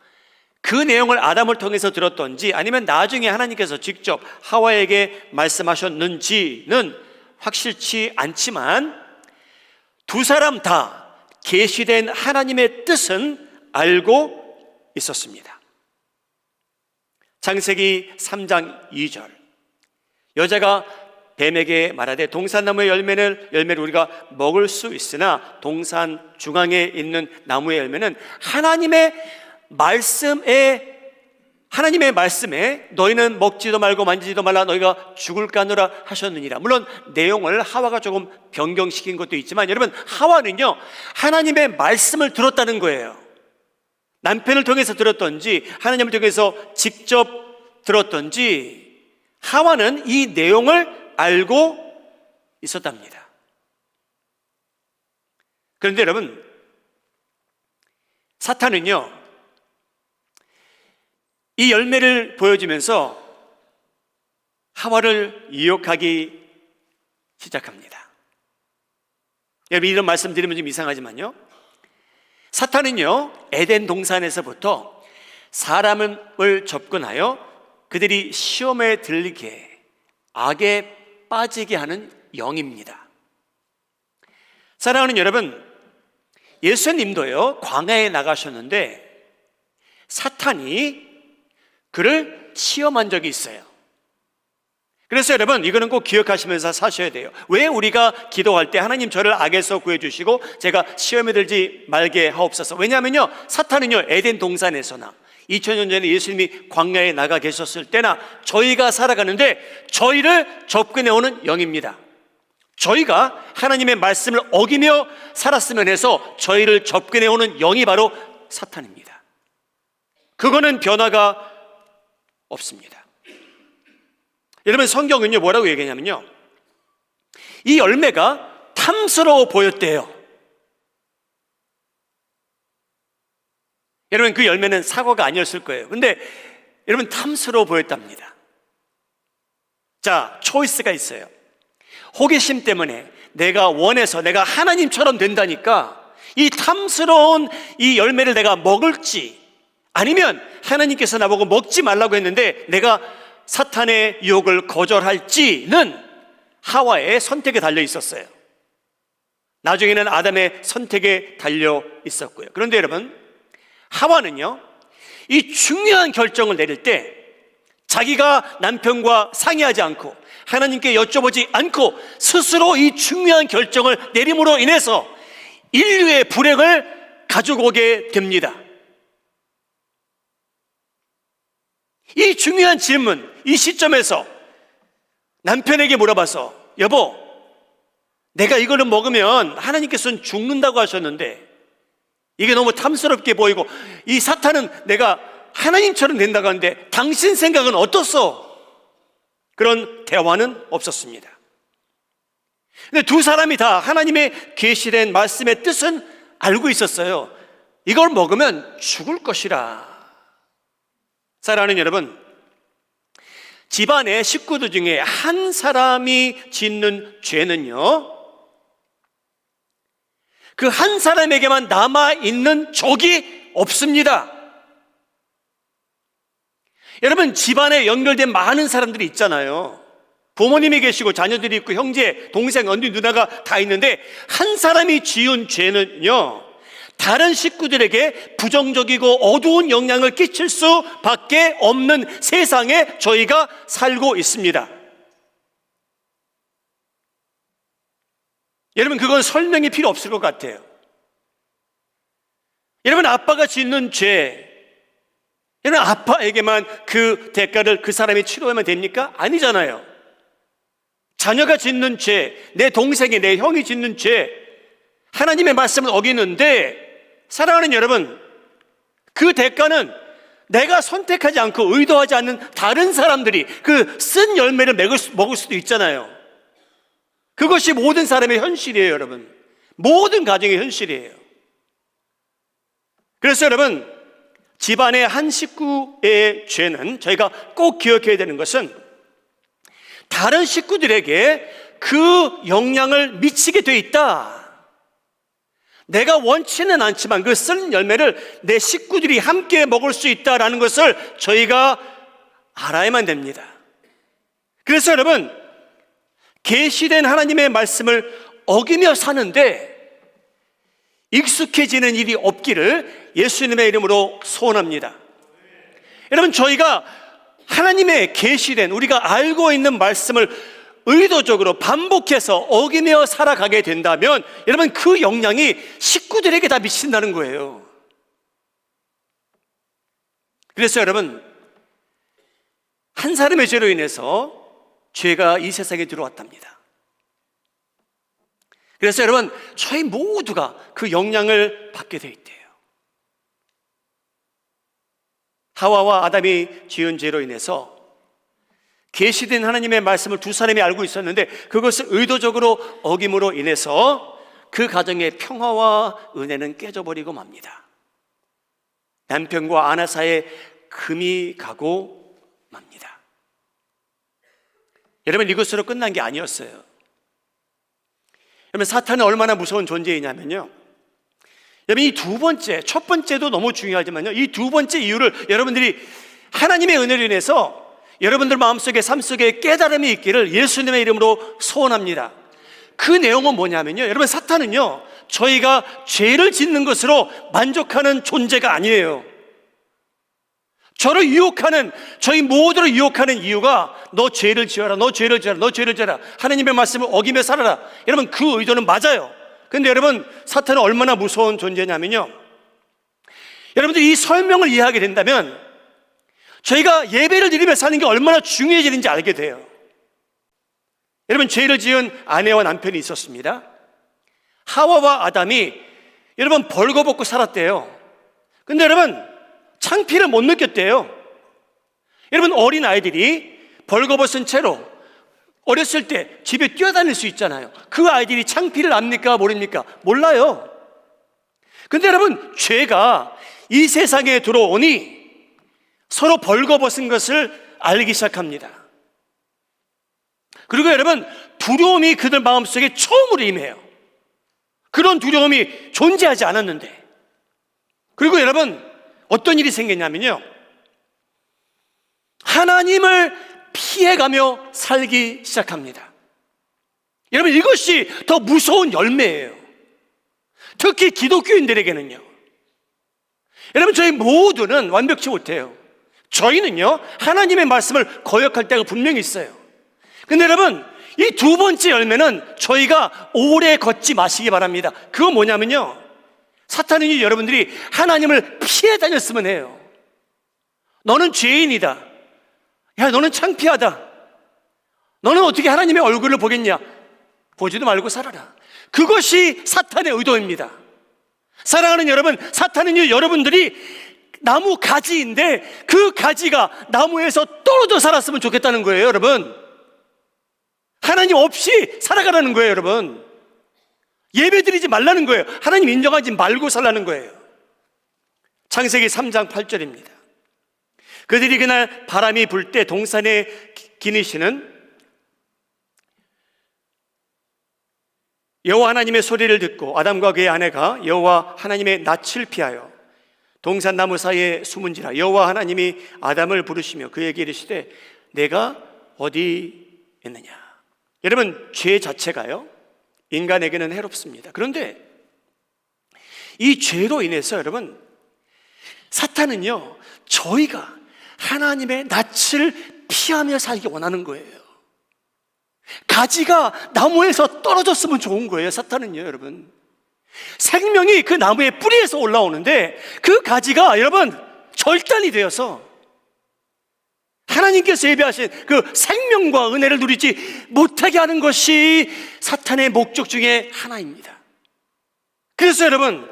그 내용을 아담을 통해서 들었던지 아니면 나중에 하나님께서 직접 하와에게 말씀하셨는지는 확실치 않지만 두 사람 다 계시된 하나님의 뜻은 알고 있었습니다. 창세기 3장 2절, 여자가 뱀에게 말하되 동산나무의 열매를 우리가 먹을 수 있으나 동산 중앙에 있는 나무의 열매는 하나님의 말씀에 너희는 먹지도 말고 만지지도 말라 너희가 죽을까노라 하셨느니라. 물론 내용을 하와가 조금 변경시킨 것도 있지만 여러분, 하와는요 하나님의 말씀을 들었다는 거예요. 남편을 통해서 들었던지 하나님을 통해서 직접 들었던지 하와는 이 내용을 알고 있었답니다. 그런데 여러분, 사탄은요 이 열매를 보여주면서 하와를 유혹하기 시작합니다. 여러분, 이런 말씀 드리면 좀 이상하지만요, 사탄은요 에덴 동산에서부터 사람을 접근하여 그들이 시험에 들리게 악에 빠지게 하는 영입니다. 사랑하는 여러분, 예수님도요 광야에 나가셨는데 사탄이 그를 시험한 적이 있어요. 그래서 여러분, 이거는 꼭 기억하시면서 사셔야 돼요. 왜 우리가 기도할 때 하나님 저를 악에서 구해주시고 제가 시험에 들지 말게 하옵소서. 왜냐하면요 사탄은요 에덴 동산에서나 2000년 전에 예수님이 광야에 나가 계셨을 때나 저희가 살아가는데 저희를 접근해오는 영입니다. 저희가 하나님의 말씀을 어기며 살았으면 해서 저희를 접근해오는 영이 바로 사탄입니다. 그거는 변화가 없습니다. 여러분, 성경은요 뭐라고 얘기하냐면요, 이 열매가 탐스러워 보였대요. 여러분, 그 열매는 사과가 아니었을 거예요. 근데 여러분, 탐스러워 보였답니다. 자, 초이스가 있어요. 호기심 때문에 내가 원해서 내가 하나님처럼 된다니까 이 탐스러운 이 열매를 내가 먹을지, 아니면 하나님께서 나보고 먹지 말라고 했는데 내가 사탄의 유혹을 거절할지는 하와의 선택에 달려 있었어요. 나중에는 아담의 선택에 달려 있었고요. 그런데 여러분, 하와는요 이 중요한 결정을 내릴 때 자기가 남편과 상의하지 않고 하나님께 여쭤보지 않고 스스로 이 중요한 결정을 내림으로 인해서 인류의 불행을 가지고 오게 됩니다. 이 중요한 질문, 이 시점에서 남편에게 물어봐서, 여보, 내가 이거를 먹으면 하나님께서는 죽는다고 하셨는데 이게 너무 탐스럽게 보이고 이 사탄은 내가 하나님처럼 된다고 하는데 당신 생각은 어떻소? 그런 대화는 없었습니다. 근데 두 사람이 다 하나님의 계시된 말씀의 뜻은 알고 있었어요. 이걸 먹으면 죽을 것이라. 사랑하는 여러분, 집안의 식구들 중에 한 사람이 짓는 죄는요 그 한 사람에게만 남아있는 적이 없습니다. 여러분, 집안에 연결된 많은 사람들이 있잖아요. 부모님이 계시고 자녀들이 있고 형제, 동생, 언니, 누나가 다 있는데 한 사람이 지은 죄는요 다른 식구들에게 부정적이고 어두운 영향을 끼칠 수밖에 없는 세상에 저희가 살고 있습니다. 여러분, 그건 설명이 필요 없을 것 같아요. 여러분, 아빠가 짓는 죄, 여러분, 아빠에게만 그 대가를 그 사람이 치러야만 됩니까? 아니잖아요. 자녀가 짓는 죄, 내 동생이, 내 형이 짓는 죄, 하나님의 말씀을 어기는데, 사랑하는 여러분, 그 대가는 내가 선택하지 않고 의도하지 않는 다른 사람들이 그 쓴 열매를 먹을 수도 있잖아요. 그것이 모든 사람의 현실이에요, 여러분. 모든 가정의 현실이에요. 그래서 여러분, 집안의 한 식구의 죄는 저희가 꼭 기억해야 되는 것은 다른 식구들에게 그 영향을 미치게 돼 있다. 내가 원치는 않지만 그 쓴 열매를 내 식구들이 함께 먹을 수 있다라는 것을 저희가 알아야만 됩니다. 그래서 여러분, 계시된 하나님의 말씀을 어기며 사는데 익숙해지는 일이 없기를 예수님의 이름으로 소원합니다. 여러분, 저희가 하나님의 계시된, 우리가 알고 있는 말씀을 의도적으로 반복해서 어기며 살아가게 된다면 여러분, 그 영향이 식구들에게 다 미친다는 거예요. 그래서 여러분, 한 사람의 죄로 인해서 죄가 이 세상에 들어왔답니다. 그래서 여러분, 저희 모두가 그 영향을 받게 돼 있대요. 하와와 아담이 지은 죄로 인해서 계시된 하나님의 말씀을 두 사람이 알고 있었는데 그것을 의도적으로 어김으로 인해서 그 가정의 평화와 은혜는 깨져버리고 맙니다. 남편과 아내 사이에 금이 가고 맙니다. 여러분, 이것으로 끝난 게 아니었어요. 여러분, 사탄은 얼마나 무서운 존재이냐면요, 여러분, 이 두 번째, 첫 번째도 너무 중요하지만요, 이 두 번째 이유를 여러분들이 하나님의 은혜로 인해서 여러분들 마음속에, 삶 속에 깨달음이 있기를 예수님의 이름으로 소원합니다. 그 내용은 뭐냐면요, 여러분, 사탄은요, 저희가 죄를 짓는 것으로 만족하는 존재가 아니에요. 저를 유혹하는, 저희 모두를 유혹하는 이유가 너 죄를 지어라, 너 죄를 지어라, 너 죄를 지어라, 하나님의 말씀을 어기며 살아라. 여러분, 그 의도는 맞아요. 근데 여러분, 사탄은 얼마나 무서운 존재냐면요, 여러분들이 이 설명을 이해하게 된다면 저희가 예배를 드리며 사는 게 얼마나 중요해지는지 알게 돼요. 여러분, 죄를 지은 아내와 남편이 있었습니다. 하와와 아담이 여러분 벌거벗고 살았대요. 근데 여러분, 창피를 못 느꼈대요. 여러분, 어린 아이들이 벌거벗은 채로 어렸을 때 집에 뛰어다닐 수 있잖아요. 그 아이들이 창피를 압니까 모릅니까? 몰라요. 근데 여러분, 죄가 이 세상에 들어오니 서로 벌거벗은 것을 알기 시작합니다. 그리고 여러분, 두려움이 그들 마음속에 처음으로 임해요. 그런 두려움이 존재하지 않았는데. 그리고 여러분, 어떤 일이 생겼냐면요, 하나님을 피해가며 살기 시작합니다. 여러분, 이것이 더 무서운 열매예요. 특히 기독교인들에게는요. 여러분, 저희 모두는 완벽치 못해요. 저희는요, 하나님의 말씀을 거역할 때가 분명히 있어요. 근데 여러분, 이 두 번째 열매는 저희가 오래 걷지 마시기 바랍니다. 그건 뭐냐면요, 사탄이 여러분들이 하나님을 피해 다녔으면 해요. 너는 죄인이다. 야, 너는 창피하다. 너는 어떻게 하나님의 얼굴을 보겠냐? 보지도 말고 살아라. 그것이 사탄의 의도입니다. 사랑하는 여러분, 사탄은요, 여러분들이 나무 가지인데 그 가지가 나무에서 떨어져 살았으면 좋겠다는 거예요, 여러분. 하나님 없이 살아가라는 거예요, 여러분. 예배 드리지 말라는 거예요. 하나님 인정하지 말고 살라는 거예요. 창세기 3장 8절입니다. 그들이 그날 바람이 불 때 동산에 기니시는 여호와 하나님의 소리를 듣고 아담과 그의 아내가 여호와 하나님의 낯을 피하여 동산 나무 사이에 숨은지라. 여호와 하나님이 아담을 부르시며 그에게 이르시되 내가 어디 있느냐. 여러분, 죄 자체가요, 인간에게는 해롭습니다. 그런데 이 죄로 인해서 여러분, 사탄은요, 저희가 하나님의 낯을 피하며 살기 원하는 거예요. 가지가 나무에서 떨어졌으면 좋은 거예요, 사탄은요, 여러분. 생명이 그 나무의 뿌리에서 올라오는데 그 가지가 여러분 절단이 되어서 하나님께서 예비하신 그 생명과 은혜를 누리지 못하게 하는 것이 사탄의 목적 중에 하나입니다. 그래서 여러분,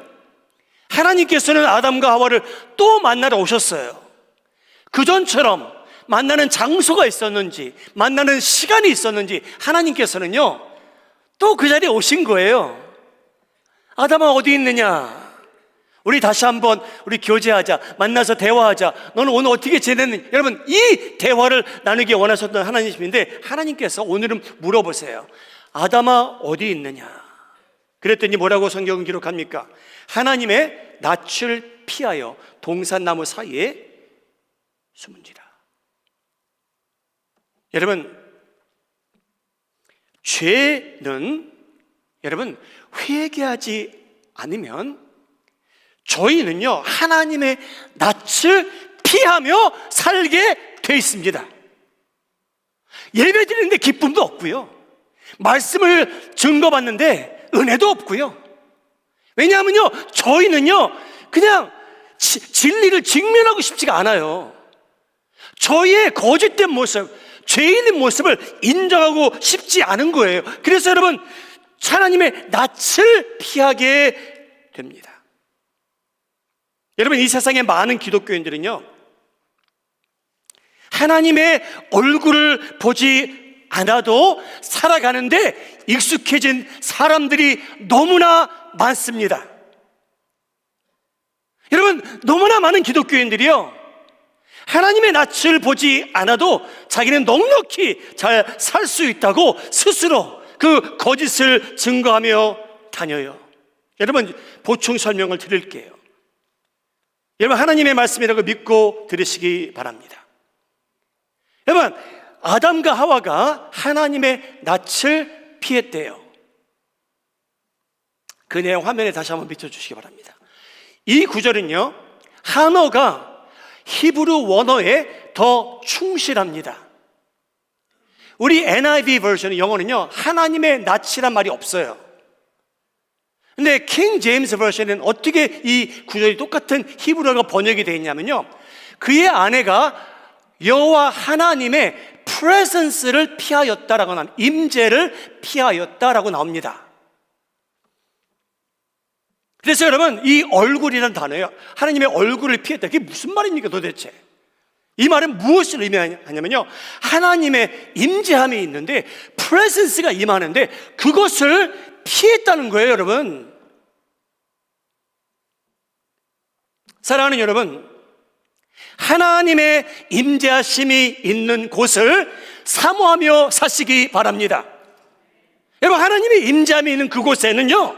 하나님께서는 아담과 하와를 또 만나러 오셨어요. 그전처럼 만나는 장소가 있었는지, 만나는 시간이 있었는지 하나님께서는요 또 그 자리에 오신 거예요. 아담아, 어디 있느냐? 우리 다시 한번 우리 교제하자, 만나서 대화하자. 너는 오늘 어떻게 지냈느냐? 여러분, 이 대화를 나누기 원하셨던 하나님이신데, 하나님께서 오늘은 물어보세요. 아담아, 어디 있느냐? 그랬더니 뭐라고 성경은 기록합니까? 하나님의 낯을 피하여 동산나무 사이에 숨은지라. 여러분, 죄는 여러분 회개하지 않으면 저희는요 하나님의 낯을 피하며 살게 돼 있습니다. 예배 드리는데 기쁨도 없고요, 말씀을 증거받는데 은혜도 없고요. 왜냐하면요 저희는요 그냥 진리를 직면하고 싶지가 않아요. 저희의 거짓된 모습, 죄인의 모습을 인정하고 싶지 않은 거예요. 그래서 여러분, 하나님의 낯을 피하게 됩니다. 여러분, 이 세상의 많은 기독교인들은요 하나님의 얼굴을 보지 않아도 살아가는데 익숙해진 사람들이 너무나 많습니다. 여러분, 너무나 많은 기독교인들이요 하나님의 낯을 보지 않아도 자기는 넉넉히 잘 살 수 있다고 스스로 그 거짓을 증거하며 다녀요. 여러분, 보충 설명을 드릴게요. 여러분, 하나님의 말씀이라고 믿고 들으시기 바랍니다. 여러분, 아담과 하와가 하나님의 낯을 피했대요. 그 내용 화면에 다시 한번 비춰주시기 바랍니다. 이 구절은요 한어가 히브리 원어에 더 충실합니다. 우리 NIV 버전 영어는요 하나님의 낯이란 말이 없어요. 근데 킹 제임스 버전은 어떻게 이 구절이 똑같은 히브리어가 번역이 되어 있냐면요, 그의 아내가 여호와 하나님의 presence를 피하였다라고 나옵니다. 임재를 피하였다라고 나옵니다. 그래서 여러분, 이 얼굴이라는 단어예요. 하나님의 얼굴을 피했다. 그게 무슨 말입니까 도대체? 이 말은 무엇을 의미하냐면요, 하나님의 임재함이 있는데 presence가 임하는데 그것을 피했다는 거예요. 여러분, 사랑하는 여러분, 하나님의 임재하심이 있는 곳을 사모하며 사시기 바랍니다. 여러분, 하나님의 임재함이 있는 그곳에는요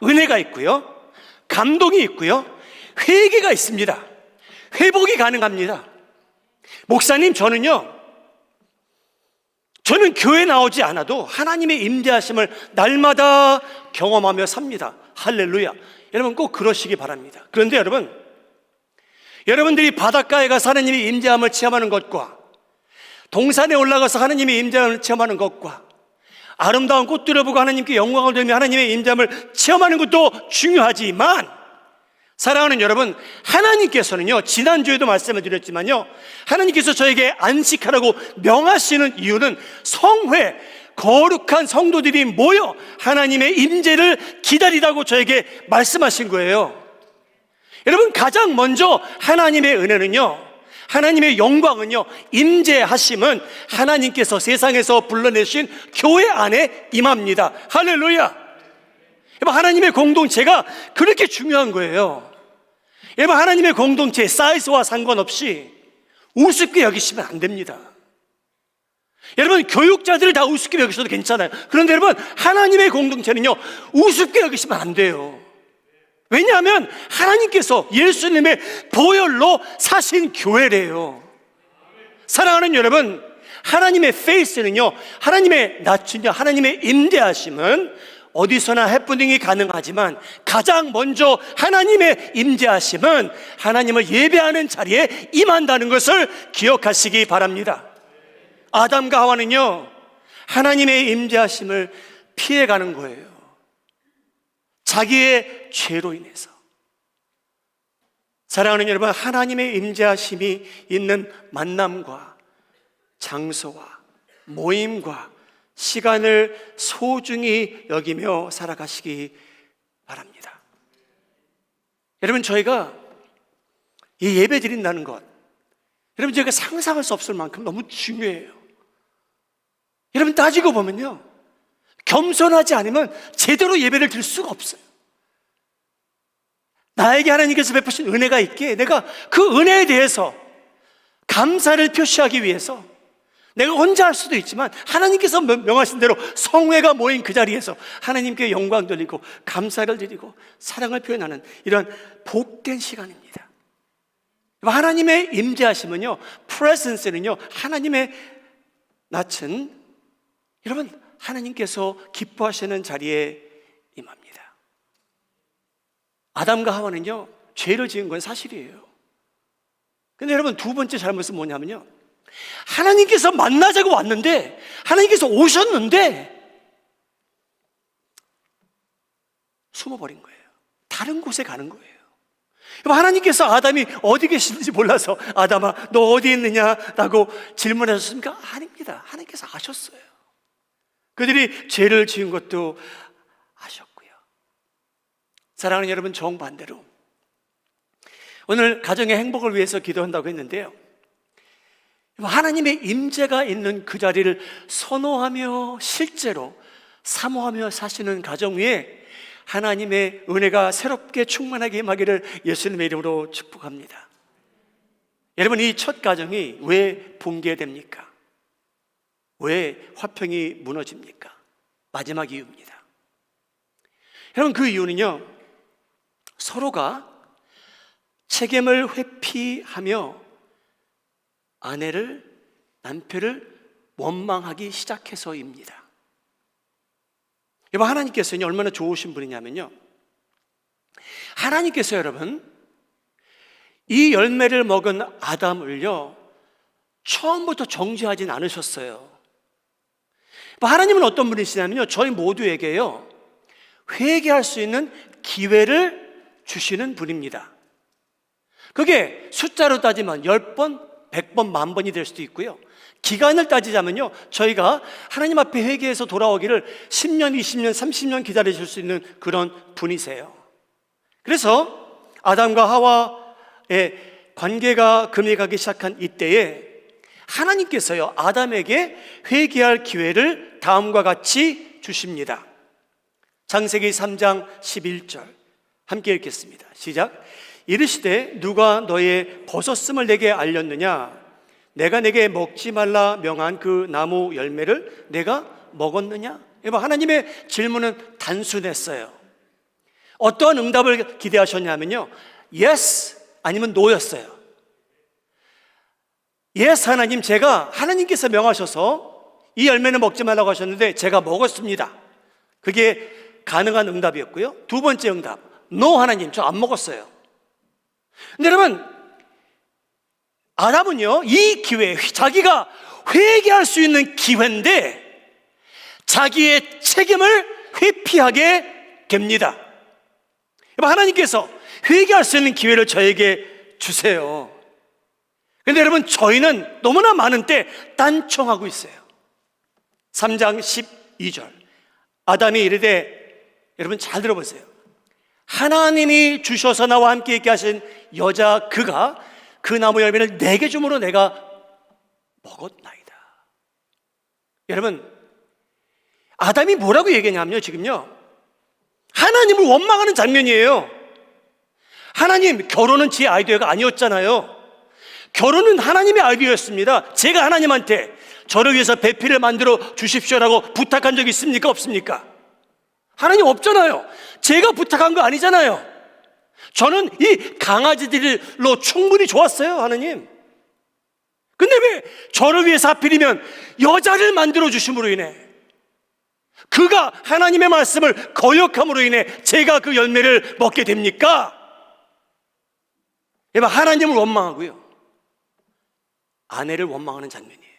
은혜가 있고요, 감동이 있고요, 회개가 있습니다. 회복이 가능합니다. 목사님, 저는 교회 나오지 않아도 하나님의 임재하심을 날마다 경험하며 삽니다. 할렐루야. 여러분, 꼭 그러시기 바랍니다. 그런데 여러분들이 바닷가에 가서 하나님의 임재함을 체험하는 것과 동산에 올라가서 하나님의 임재함을 체험하는 것과 아름다운 꽃들을 보고 하나님께 영광을 돌리며 하나님의 임재함을 체험하는 것도 중요하지만, 사랑하는 여러분, 하나님께서는요 지난주에도 말씀을 드렸지만요 하나님께서 저에게 안식하라고 명하시는 이유는 성회, 거룩한 성도들이 모여 하나님의 임재를 기다리라고 저에게 말씀하신 거예요. 여러분, 가장 먼저 하나님의 은혜는요, 하나님의 영광은요, 임재하심은 하나님께서 세상에서 불러내신 교회 안에 임합니다. 할렐루야. 여러분, 하나님의 공동체가 그렇게 중요한 거예요. 여러분, 하나님의 공동체 사이즈와 상관없이 우습게 여기시면 안 됩니다. 여러분, 교육자들을 다 우습게 여기셔도 괜찮아요. 그런데 여러분, 하나님의 공동체는요 우습게 여기시면 안 돼요. 왜냐하면 하나님께서 예수님의 보혈로 사신 교회래요. 사랑하는 여러분, 하나님의 페이스는요, 하나님의 낯은요, 하나님의 임재하심은 어디서나 해프닝이 가능하지만 가장 먼저 하나님의 임재하심은 하나님을 예배하는 자리에 임한다는 것을 기억하시기 바랍니다. 아담과 하와는요 하나님의 임재하심을 피해가는 거예요. 자기의 죄로 인해서. 사랑하는 여러분, 하나님의 임재하심이 있는 만남과 장소와 모임과 시간을 소중히 여기며 살아가시기 바랍니다. 여러분, 저희가 이 예배 드린다는 것, 여러분 저희가 상상할 수 없을 만큼 너무 중요해요. 여러분 따지고 보면요, 겸손하지 않으면 제대로 예배를 드릴 수가 없어요. 나에게 하나님께서 베푸신 은혜가 있기에 내가 그 은혜에 대해서 감사를 표시하기 위해서 내가 혼자 할 수도 있지만 하나님께서 명하신 대로 성회가 모인 그 자리에서 하나님께 영광 돌리고 감사를 드리고 사랑을 표현하는 이런 복된 시간입니다. 하나님의 임재하심은요, presence는요, 하나님의 낯은 여러분 하나님께서 기뻐하시는 자리에 임합니다. 아담과 하와는요 죄를 지은 건 사실이에요. 근데 여러분 두 번째 잘못은 뭐냐면요, 하나님께서 만나자고 왔는데, 하나님께서 오셨는데 숨어버린 거예요. 다른 곳에 가는 거예요. 하나님께서 아담이 어디 계시는지 몰라서 아담아 너 어디 있느냐라고 질문하셨습니까? 아닙니다. 하나님께서 아셨어요. 그들이 죄를 지은 것도 아셨고요. 사랑하는 여러분, 정반대로 오늘 가정의 행복을 위해서 기도한다고 했는데요, 하나님의 임재가 있는 그 자리를 선호하며 실제로 사모하며 사시는 가정 위에 하나님의 은혜가 새롭게 충만하게 임하기를 예수님의 이름으로 축복합니다. 여러분, 이 첫 가정이 왜 붕괴됩니까? 왜 화평이 무너집니까? 마지막 이유입니다. 여러분, 그 이유는요, 서로가 책임을 회피하며 아내를, 남편을 원망하기 시작해서입니다. 여러분, 하나님께서는 얼마나 좋으신 분이냐면요, 하나님께서 여러분 이 열매를 먹은 아담을요 처음부터 정죄하진 않으셨어요. 하나님은 어떤 분이시냐면요, 저희 모두에게요 회개할 수 있는 기회를 주시는 분입니다. 그게 숫자로 따지면 10번, 100번, 10,000번이 될 수도 있고요, 기간을 따지자면요 저희가 하나님 앞에 회개해서 돌아오기를 10년, 20년, 30년 기다리실 수 있는 그런 분이세요. 그래서 아담과 하와의 관계가 금이 가기 시작한 이때에 하나님께서요 아담에게 회개할 기회를 다음과 같이 주십니다. 창세기 3장 11절 함께 읽겠습니다. 시작. 이르시되 누가 너의 벗었음을 내게 알렸느냐? 내가 내게 먹지 말라 명한 그 나무 열매를 내가 먹었느냐? 여러분, 하나님의 질문은 단순했어요. 어떠한 응답을 기대하셨냐면요, yes 아니면 no였어요. yes, 하나님, 제가 하나님께서 명하셔서 이 열매는 먹지 말라고 하셨는데 제가 먹었습니다. 그게 가능한 응답이었고요. 두 번째 응답, no, 하나님, 저 안 먹었어요. 근데 여러분, 아담은요 이 기회, 자기가 회개할 수 있는 기회인데 자기의 책임을 회피하게 됩니다. 하나님께서 회개할 수 있는 기회를 저에게 주세요. 근데 여러분, 저희는 너무나 많은 때 딴청하고 있어요. 3장 12절 아담이 이르되, 여러분 잘 들어보세요, 하나님이 주셔서 나와 함께 있게 하신 여자 그가 그 나무 열매를 내게 주므로 내가 먹었나이다. 여러분, 아담이 뭐라고 얘기했냐면요, 지금요 하나님을 원망하는 장면이에요. 하나님, 결혼은 제 아이디어가 아니었잖아요. 결혼은 하나님의 아이디어였습니다. 제가 하나님한테 저를 위해서 배필을 만들어 주십시오라고 부탁한 적이 있습니까? 없습니까? 하나님 없잖아요. 제가 부탁한 거 아니잖아요. 저는 이 강아지들로 충분히 좋았어요, 하나님. 근데 왜 저를 위해서 하필이면 여자를 만들어 주심으로 인해, 그가 하나님의 말씀을 거역함으로 인해 제가 그 열매를 먹게 됩니까? 여러분, 하나님을 원망하고요 아내를 원망하는 장면이에요.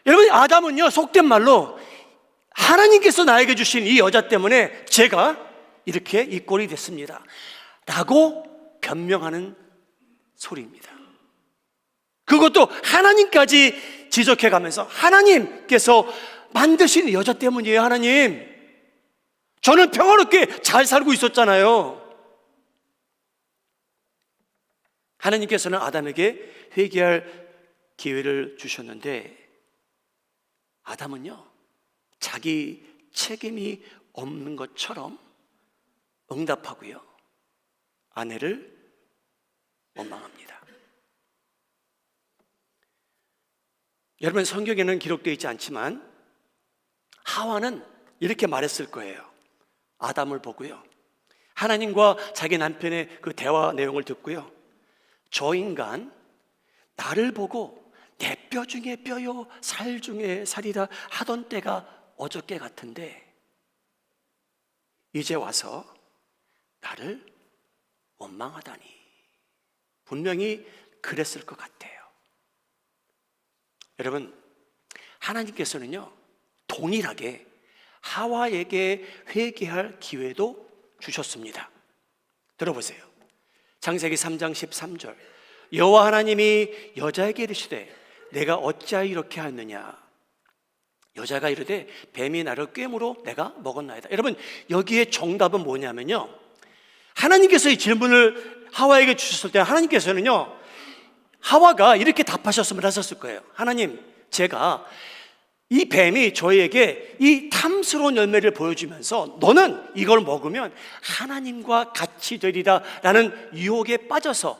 여러분, 아담은요 속된 말로 하나님께서 나에게 주신 이 여자 때문에 제가 이렇게 이 꼴이 됐습니다 라고 변명하는 소리입니다. 그것도 하나님까지 지적해 가면서 하나님께서 만드신 여자 때문이에요. 하나님, 저는 평화롭게 잘 살고 있었잖아요. 하나님께서는 아담에게 회개할 기회를 주셨는데 아담은요, 자기 책임이 없는 것처럼 응답하고요, 아내를 원망합니다. 여러분, 성경에는 기록되어 있지 않지만 하와는 이렇게 말했을 거예요. 아담을 보고요, 하나님과 자기 남편의 그 대화 내용을 듣고요, 저 인간 나를 보고 내 뼈 중에 뼈요 살 중에 살이라 하던 때가 어저께 같은데 이제 와서 나를 원망하다니. 분명히 그랬을 것 같아요. 여러분, 하나님께서는요, 동일하게 하와에게 회개할 기회도 주셨습니다. 들어보세요. 창세기 3장 13절, 여호와 하나님이 여자에게 이르시되 내가 어찌하여 이렇게 하였느냐. 여자가 이르되 뱀이 나를 꿰물어 내가 먹었나이다. 여러분, 여기에 정답은 뭐냐면요, 하나님께서 이 질문을 하와에게 주셨을 때 하나님께서는요, 하와가 이렇게 답하셨으면 하셨을 거예요. 하나님, 제가 이 뱀이 저희에게 이 탐스러운 열매를 보여주면서 너는 이걸 먹으면 하나님과 같이 되리라 라는 유혹에 빠져서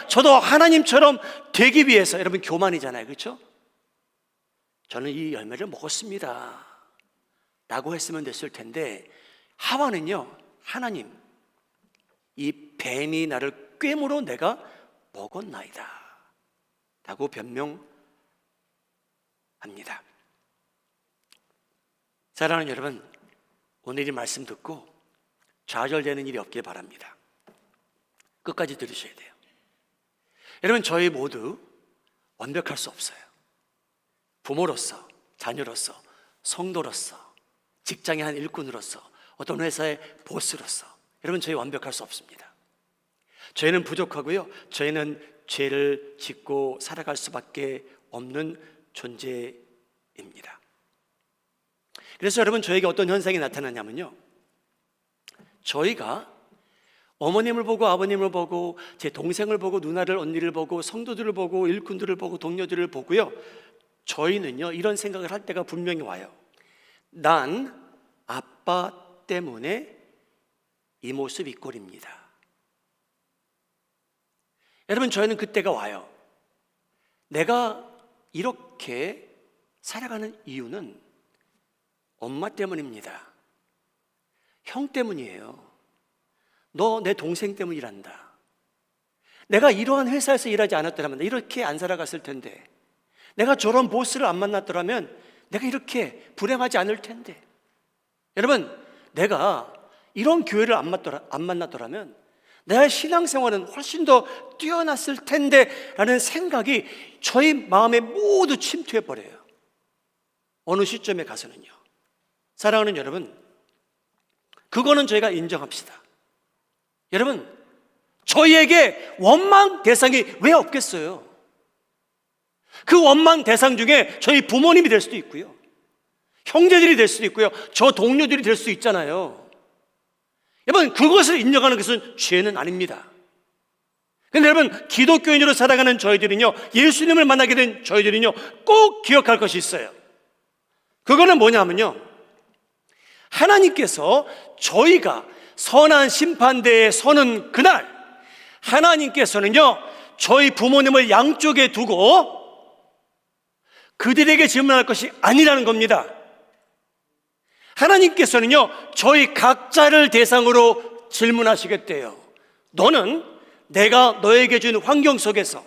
저도 하나님처럼 되기 위해서, 여러분 교만이잖아요, 그렇죠? 저는 이 열매를 먹었습니다 라고 했으면 됐을 텐데, 하와는요, 하나님, 이 뱀이 나를 꿰물어 내가 먹었나이다 라고 변명합니다. 사랑하는 여러분, 오늘 이 말씀 듣고 좌절되는 일이 없길 바랍니다. 끝까지 들으셔야 돼요. 여러분, 저희 모두 완벽할 수 없어요. 부모로서, 자녀로서, 성도로서, 직장의 한 일꾼으로서, 어떤 회사의 보스로서, 여러분, 저희 완벽할 수 없습니다. 저희는 부족하고요, 저희는 죄를 짓고 살아갈 수밖에 없는 존재입니다. 그래서 여러분, 저에게 어떤 현상이 나타나냐면요, 저희가 어머님을 보고 아버님을 보고 제 동생을 보고 누나를 언니를 보고 성도들을 보고 일꾼들을 보고 동료들을 보고요, 저희는요 이런 생각을 할 때가 분명히 와요. 난 아빠 때문에 이 모습 이 꼴입니다. 여러분, 저희는 그때가 와요. 내가 이렇게 살아가는 이유는 엄마 때문입니다. 형 때문이에요. 너 내 동생 때문이란다. 내가 이러한 회사에서 일하지 않았더라면 이렇게 안 살아갔을 텐데, 내가 저런 보스를 안 만났더라면 내가 이렇게 불행하지 않을 텐데, 여러분, 내가 이런 교회를 안 만났더라면 내 신앙생활은 훨씬 더 뛰어났을 텐데 라는 생각이 저희 마음에 모두 침투해버려요. 어느 시점에 가서는요. 사랑하는 여러분, 그거는 저희가 인정합시다. 여러분, 저희에게 원망 대상이 왜 없겠어요? 그 원망 대상 중에 저희 부모님이 될 수도 있고요, 형제들이 될 수도 있고요, 저 동료들이 될 수 있잖아요. 여러분, 그것을 인정하는 것은 죄는 아닙니다. 그런데 여러분, 기독교인으로 살아가는 저희들은요, 예수님을 만나게 된 저희들은요, 꼭 기억할 것이 있어요. 그거는 뭐냐면요, 하나님께서 저희가 선한 심판대에 서는 그날, 하나님께서는요 저희 부모님을 양쪽에 두고 그들에게 질문할 것이 아니라는 겁니다. 하나님께서는요 저희 각자를 대상으로 질문하시겠대요. 너는 내가 너에게 준 환경 속에서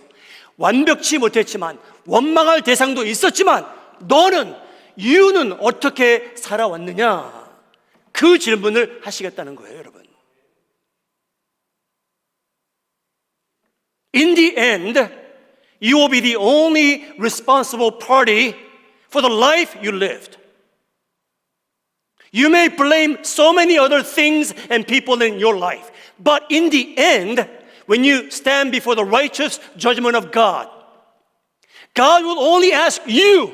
완벽치 못했지만, 원망할 대상도 있었지만, 너는 이유는 어떻게 살아왔느냐, 그 질문을 하시겠다는 거예요, 여러분. In the end, you will be the only responsible party for the life you lived. You may blame so many other things and people in your life. But in the end, when you stand before the righteous judgment of God, God will only ask you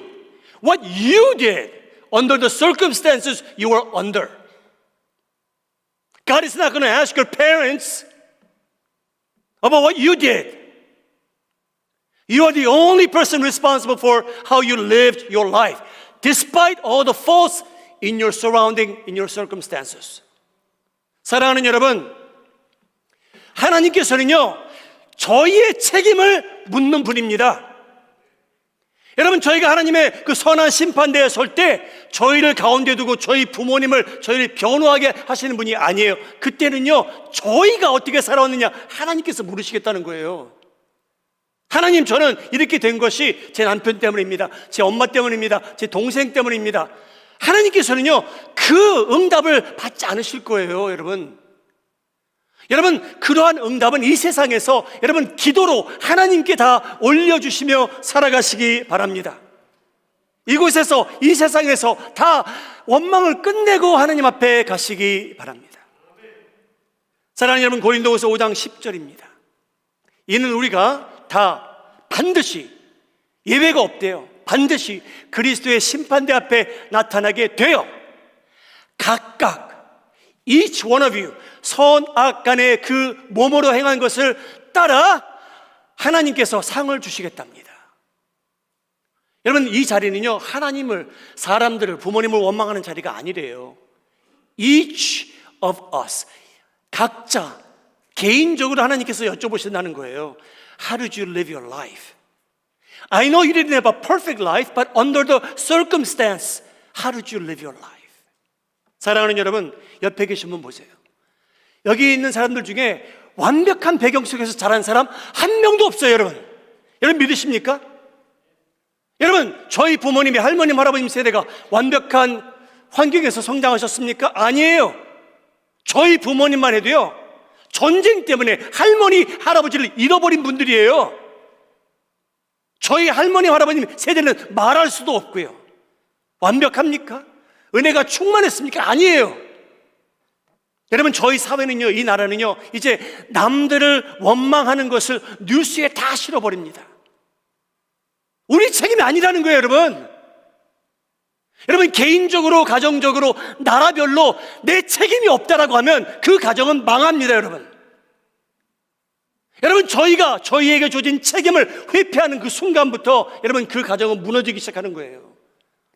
what you did under the circumstances you were under. God is not going to ask your parents about what you did. You are the only person responsible for how you lived your life, despite all the faults in your surrounding, in your circumstances. 사랑하는 여러분, 하나님께서는요, 저희의 책임을 묻는 분입니다. 여러분, 저희가 하나님의 그 선한 심판대에 설 때 저희를 가운데 두고 저희 부모님을 저희를 변호하게 하시는 분이 아니에요. 그때는요, 저희가 어떻게 살아왔느냐 하나님께서 물으시겠다는 거예요. 하나님, 저는 이렇게 된 것이 제 남편 때문입니다. 제 엄마 때문입니다. 제 동생 때문입니다. 하나님께서는요, 그 응답을 받지 않으실 거예요, 여러분. 여러분, 그러한 응답은 이 세상에서 여러분 기도로 하나님께 다 올려주시며 살아가시기 바랍니다. 이곳에서, 이 세상에서 다 원망을 끝내고 하나님 앞에 가시기 바랍니다. 사랑하는 여러분, 고린도후서 5장 10절입니다. 이는 우리가 다 반드시, 예외가 없대요. 반드시 그리스도의 심판대 앞에 나타나게 되어 각각 each one of you 선악 간의 그 몸으로 행한 것을 따라 하나님께서 상을 주시겠답니다. 여러분, 이 자리는요, 하나님을, 사람들을, 부모님을 원망하는 자리가 아니래요. Each of us, 각자 개인적으로 하나님께서 여쭤보신다는 거예요. How did you live your life? I know you didn't have a perfect life, but under the circumstance, how did you live your life? 사랑하는 여러분, 옆에 계신 분 보세요. 여기 있는 사람들 중에 완벽한 배경 속에서 자란 사람 한 명도 없어요, 여러분. 여러분 믿으십니까? 여러분, 저희 부모님이, 할머님, 할아버님 세대가 완벽한 환경에서 성장하셨습니까? 아니에요. 저희 부모님만 해도요, 전쟁 때문에 할머니, 할아버지를 잃어버린 분들이에요. 저희 할머니, 할아버님 세대는 말할 수도 없고요. 완벽합니까? 은혜가 충만했습니까? 아니에요. 여러분, 저희 사회는요, 이 나라는요, 이제 남들을 원망하는 것을 뉴스에 다 실어버립니다. 우리 책임이 아니라는 거예요, 여러분. 여러분, 개인적으로, 가정적으로, 나라별로 내 책임이 없다라고 하면 그 가정은 망합니다, 여러분. 여러분, 저희가 저희에게 주어진 책임을 회피하는 그 순간부터 여러분, 그 가정은 무너지기 시작하는 거예요.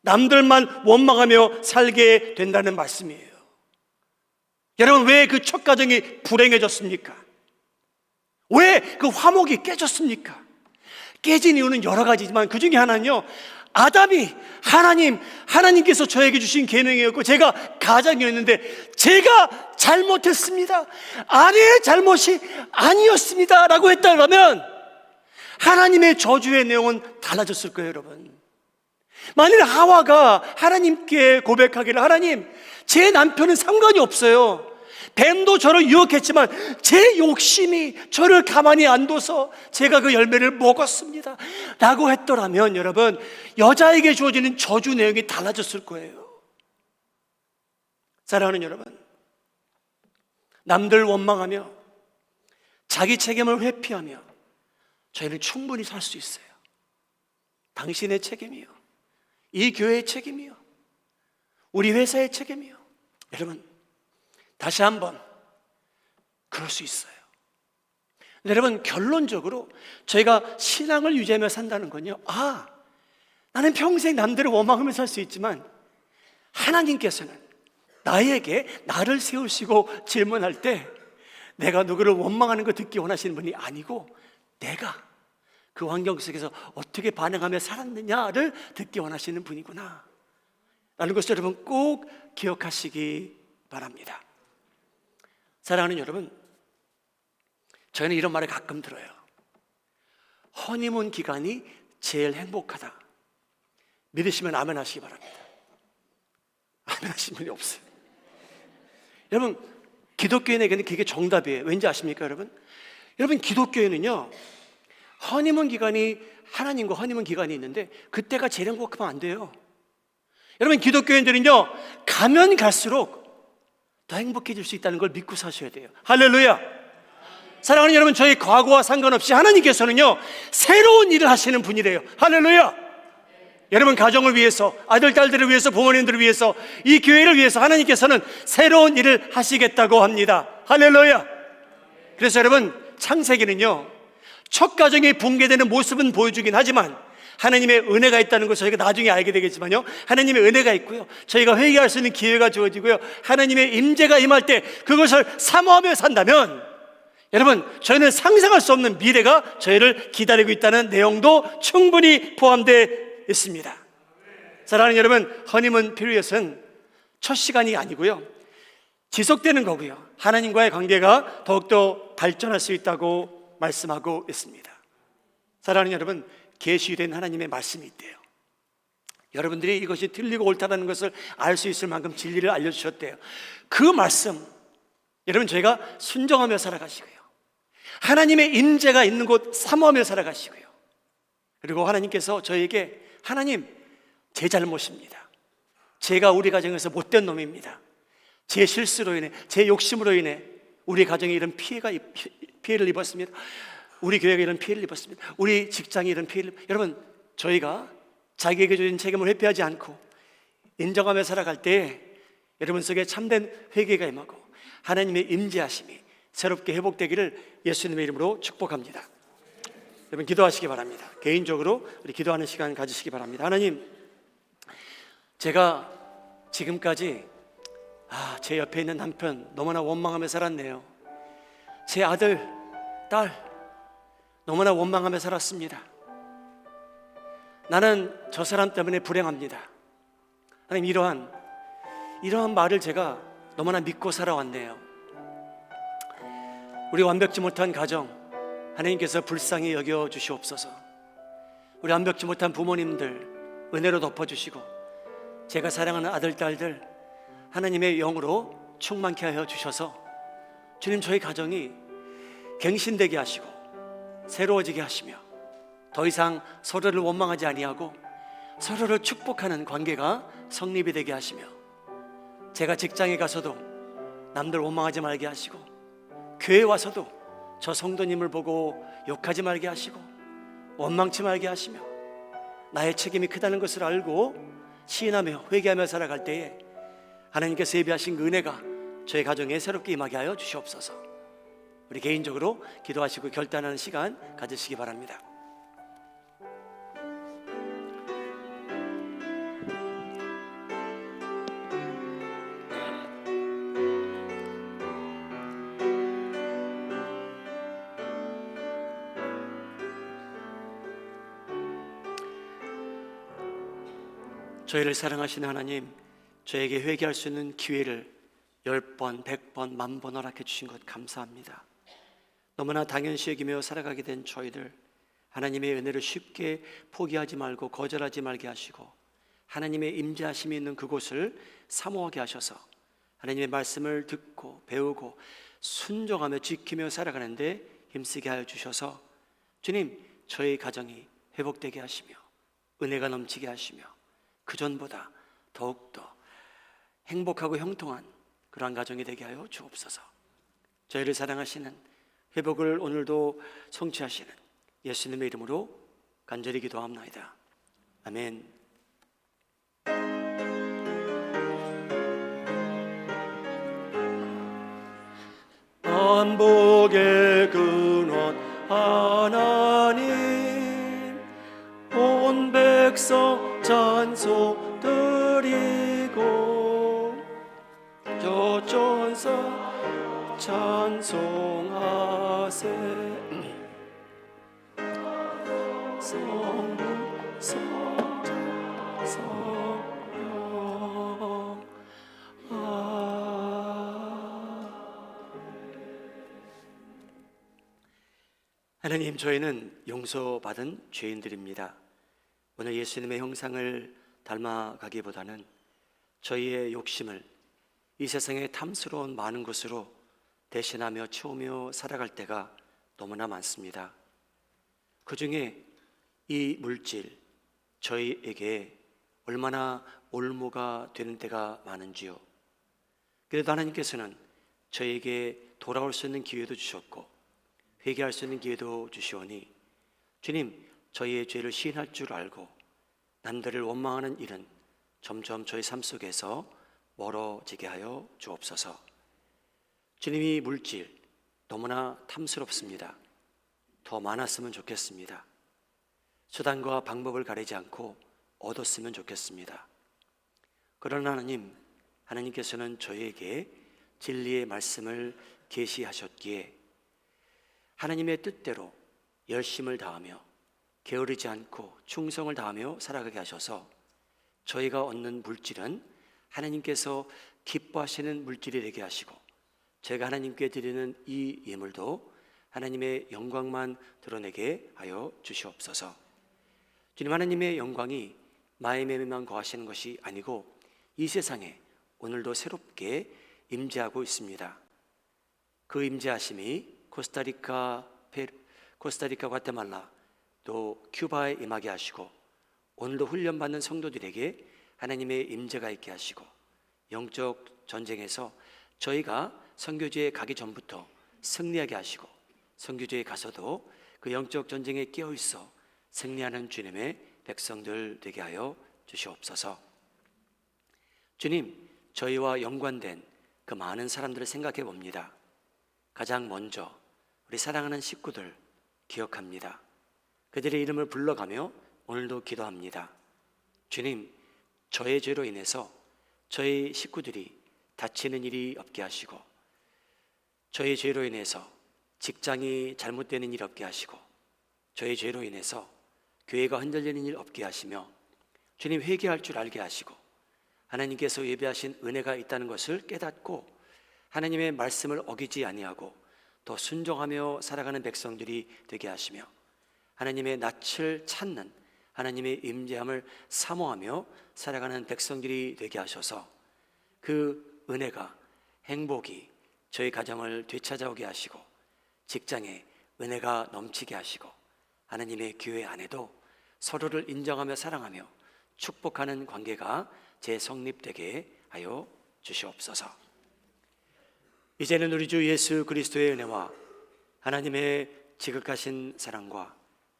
남들만 원망하며 살게 된다는 말씀이에요. 여러분, 왜 그 첫 가정이 불행해졌습니까? 왜 그 화목이 깨졌습니까? 깨진 이유는 여러 가지지만 그 중에 하나는요, 아담이 하나님께서 저에게 주신 계명이었고 제가 가장이었는데 제가 잘못했습니다, 아내의 잘못이 아니었습니다 라고 했다면 하나님의 저주의 내용은 달라졌을 거예요, 여러분. 만일 하와가 하나님께 고백하기를, 하나님, 제 남편은 상관이 없어요, 뱀도 저를 유혹했지만 제 욕심이 저를 가만히 안 둬서 제가 그 열매를 먹었습니다 라고 했더라면 여러분, 여자에게 주어지는 저주 내용이 달라졌을 거예요. 사랑하는 여러분, 남들 원망하며 자기 책임을 회피하며 저희는 충분히 살 수 있어요. 당신의 책임이요, 이 교회의 책임이요, 우리 회사의 책임이요. 여러분, 다시 한번 그럴 수 있어요. 근데 여러분, 결론적으로 저희가 신앙을 유지하며 산다는 건요, 나는 평생 남들을 원망하며 살 수 있지만 하나님께서는 나를 세우시고 질문할 때 내가 누구를 원망하는 거 듣기 원하시는 분이 아니고 내가 그 환경 속에서 어떻게 반응하며 살았느냐를 듣기 원하시는 분이구나 라는 것을 여러분 꼭 기억하시기 바랍니다. 사랑하는 여러분, 저희는 이런 말을 가끔 들어요. 허니문 기간이 제일 행복하다. 믿으시면 아멘 하시기 바랍니다. 아멘 하시는 분이 없어요. 여러분, 기독교인에게는 그게 정답이에요. 왠지 아십니까, 여러분? 여러분, 기독교인은요, 허니문 기간이, 하나님과 허니문 기간이 있는데 그때가 제일 행복하면 안 돼요. 여러분, 기독교인들은요, 가면 갈수록 더 행복해질 수 있다는 걸 믿고 사셔야 돼요. 할렐루야. 사랑하는 여러분, 저희 과거와 상관없이 하나님께서는요, 새로운 일을 하시는 분이래요. 할렐루야. 여러분 가정을 위해서, 아들, 딸들을 위해서, 부모님들을 위해서, 이 교회를 위해서 하나님께서는 새로운 일을 하시겠다고 합니다. 할렐루야. 그래서 여러분, 창세기는요, 첫 가정이 붕괴되는 모습은 보여주긴 하지만 하나님의 은혜가 있다는 것을 저희가 나중에 알게 되겠지만요, 하나님의 은혜가 있고요, 저희가 회개할 수 있는 기회가 주어지고요, 하나님의 임재가 임할 때 그것을 사모하며 산다면 여러분, 저희는 상상할 수 없는 미래가 저희를 기다리고 있다는 내용도 충분히 포함되어 있습니다. 사랑하는 여러분, 허니문 피리엇은 첫 시간이 아니고요, 지속되는 거고요, 하나님과의 관계가 더욱더 발전할 수 있다고 말씀하고 있습니다. 사랑하는 여러분, 계시된 하나님의 말씀이 있대요. 여러분들이 이것이 틀리고 옳다는 것을 알 수 있을 만큼 진리를 알려주셨대요. 그 말씀, 여러분, 저희가 순종하며 살아가시고요, 하나님의 임재가 있는 곳 사모하며 살아가시고요, 그리고 하나님께서 저에게, 하나님, 제 잘못입니다, 제가 우리 가정에서 못된 놈입니다, 제 실수로 인해, 제 욕심으로 인해 우리 가정에 이런 피해를 입었습니다, 우리 교회가 이런 피해를 입었습니다, 우리 직장이 이런 피해를, 여러분, 저희가 자기에게 주신 책임을 회피하지 않고 인정하며 살아갈 때 여러분 속에 참된 회개가 임하고 하나님의 임재하심이 새롭게 회복되기를 예수님의 이름으로 축복합니다. 여러분, 기도하시기 바랍니다. 개인적으로 우리 기도하는 시간 가지시기 바랍니다. 하나님, 제가 지금까지 제 옆에 있는 남편 너무나 원망하며 살았네요. 제 아들, 딸 너무나 원망하며 살았습니다. 나는 저 사람 때문에 불행합니다. 하나님, 이러한 말을 제가 너무나 믿고 살아왔네요. 우리 완벽지 못한 가정 하나님께서 불쌍히 여겨 주시옵소서. 우리 완벽지 못한 부모님들 은혜로 덮어주시고, 제가 사랑하는 아들, 딸들 하나님의 영으로 충만케 하여 주셔서 주님, 저희 가정이 갱신되게 하시고 새로워지게 하시며 더 이상 서로를 원망하지 아니하고 서로를 축복하는 관계가 성립이 되게 하시며, 제가 직장에 가서도 남들 원망하지 말게 하시고, 교회에 와서도 저 성도님을 보고 욕하지 말게 하시고 원망치 말게 하시며, 나의 책임이 크다는 것을 알고 시인하며 회개하며 살아갈 때에 하나님께서 예비하신 그 은혜가 저희 가정에 새롭게 임하게 하여 주시옵소서. 우리 개인적으로 기도하시고 결단하는 시간 가지시기 바랍니다. 저희를 사랑하시는 하나님, 저에게 회개할 수 있는 기회를 10번, 100번, 10,000번 허락해 주신 것 감사합니다. 너무나 당연시 여기며 살아가게 된 저희들, 하나님의 은혜를 쉽게 포기하지 말고 거절하지 말게 하시고, 하나님의 임재하심이 있는 그곳을 사모하게 하셔서 하나님의 말씀을 듣고 배우고 순종하며 지키며 살아가는데 힘쓰게 하여 주셔서 주님, 저희 가정이 회복되게 하시며 은혜가 넘치게 하시며 그전보다 더욱더 행복하고 형통한 그러한 가정이 되게 하여 주옵소서. 저희를 사랑하시는, 회복을 오늘도 성취하시는 예수님의 이름으로 간절히 기도합나이다. 아멘. 만복의 근원 하나님, 온 백성 찬송 드리고 저 천사 찬송하세. 성부 성자 성령 하나님, 저희는 용서받은 죄인들입니다. 오늘 예수님의 형상을 닮아가기보다는 저희의 욕심을 이 세상의 탐스러운 많은 것으로 대신하며 채우며 살아갈 때가 너무나 많습니다. 그 중에 이 물질, 저희에게 얼마나 올무가 되는 때가 많은지요. 그래도 하나님께서는 저에게 돌아올 수 있는 기회도 주셨고 회개할 수 있는 기회도 주시오니 주님, 저희의 죄를 시인할 줄 알고 남들을 원망하는 일은 점점 저희 삶 속에서 멀어지게 하여 주옵소서. 주님이 물질 너무나 탐스럽습니다. 더 많았으면 좋겠습니다. 수단과 방법을 가리지 않고 얻었으면 좋겠습니다. 그러나 하나님께서는 저희에게 진리의 말씀을 계시하셨기에 하나님의 뜻대로 열심을 다하며 게으르지 않고 충성을 다하며 살아가게 하셔서 저희가 얻는 물질은 하나님께서 기뻐하시는 물질이 되게 하시고 제가 하나님께 드리는 이 예물도 하나님의 영광만 드러내게 하여 주시옵소서. 주님, 하나님의 영광이 마음에만 거하시는 것이 아니고 이 세상에 오늘도 새롭게 임재하고 있습니다. 그 임재하심이 코스타리카, 과테말라, 또 큐바에 임하게 하시고 오늘도 훈련받는 성도들에게 하나님의 임재가 있게 하시고 영적 전쟁에서 저희가 선교지에 가기 전부터 승리하게 하시고 선교지에 가서도 그 영적 전쟁에 끼어 있어 승리하는 주님의 백성들 되게 하여 주시옵소서. 주님, 저희와 연관된 그 많은 사람들을 생각해 봅니다. 가장 먼저 우리 사랑하는 식구들 기억합니다. 그들의 이름을 불러가며 오늘도 기도합니다. 주님, 저의 죄로 인해서 저희 식구들이 다치는 일이 없게 하시고 저의 죄로 인해서 직장이 잘못되는 일 없게 하시고 저의 죄로 인해서 교회가 흔들리는 일 없게 하시며 주님, 회개할 줄 알게 하시고 하나님께서 예배하신 은혜가 있다는 것을 깨닫고 하나님의 말씀을 어기지 아니하고 더 순종하며 살아가는 백성들이 되게 하시며 하나님의 낯을 찾는 하나님의 임재함을 사모하며 살아가는 백성들이 되게 하셔서 그 은혜가, 행복이 저희 가정을 되찾아오게 하시고 직장에 은혜가 넘치게 하시고 하나님의 교회 안에도 서로를 인정하며 사랑하며 축복하는 관계가 재성립되게 하여 주시옵소서. 이제는 우리 주 예수 그리스도의 은혜와 하나님의 지극하신 사랑과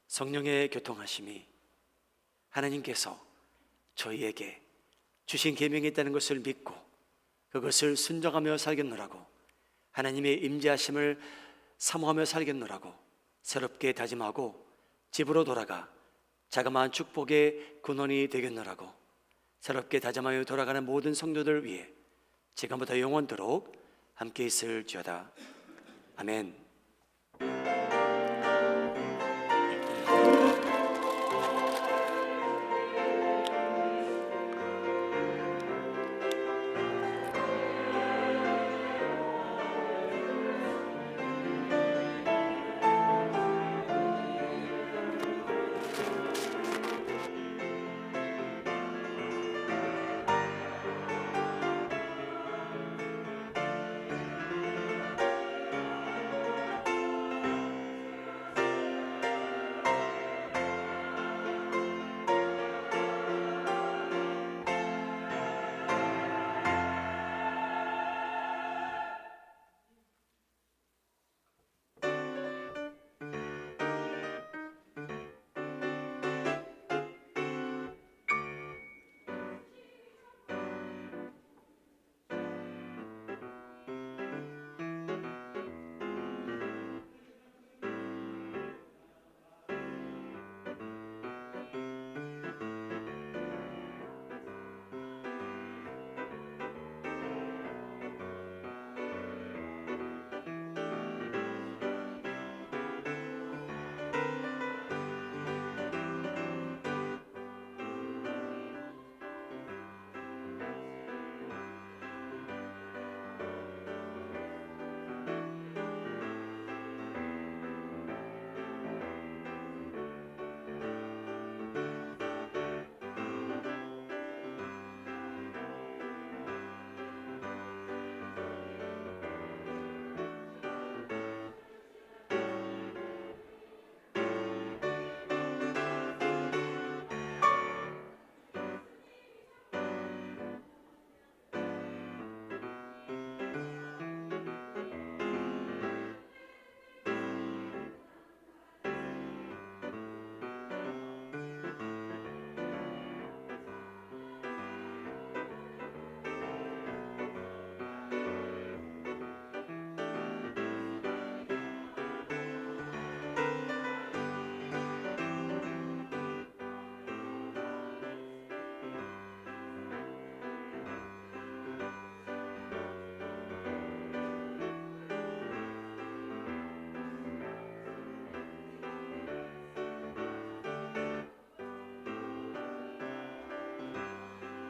성령의 교통하심이 하나님께서 저희에게 주신 계명이 있다는 것을 믿고 그것을 순종하며 살겠노라고 하나님의 임재하심을 사모하며 살겠노라고 새롭게 다짐하고 집으로 돌아가 자그마한 축복의 근원이 되겠노라고 새롭게 다짐하여 돌아가는 모든 성도들 위해 지금부터 영원토록 함께 있을지어다. 아멘.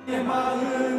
내 마음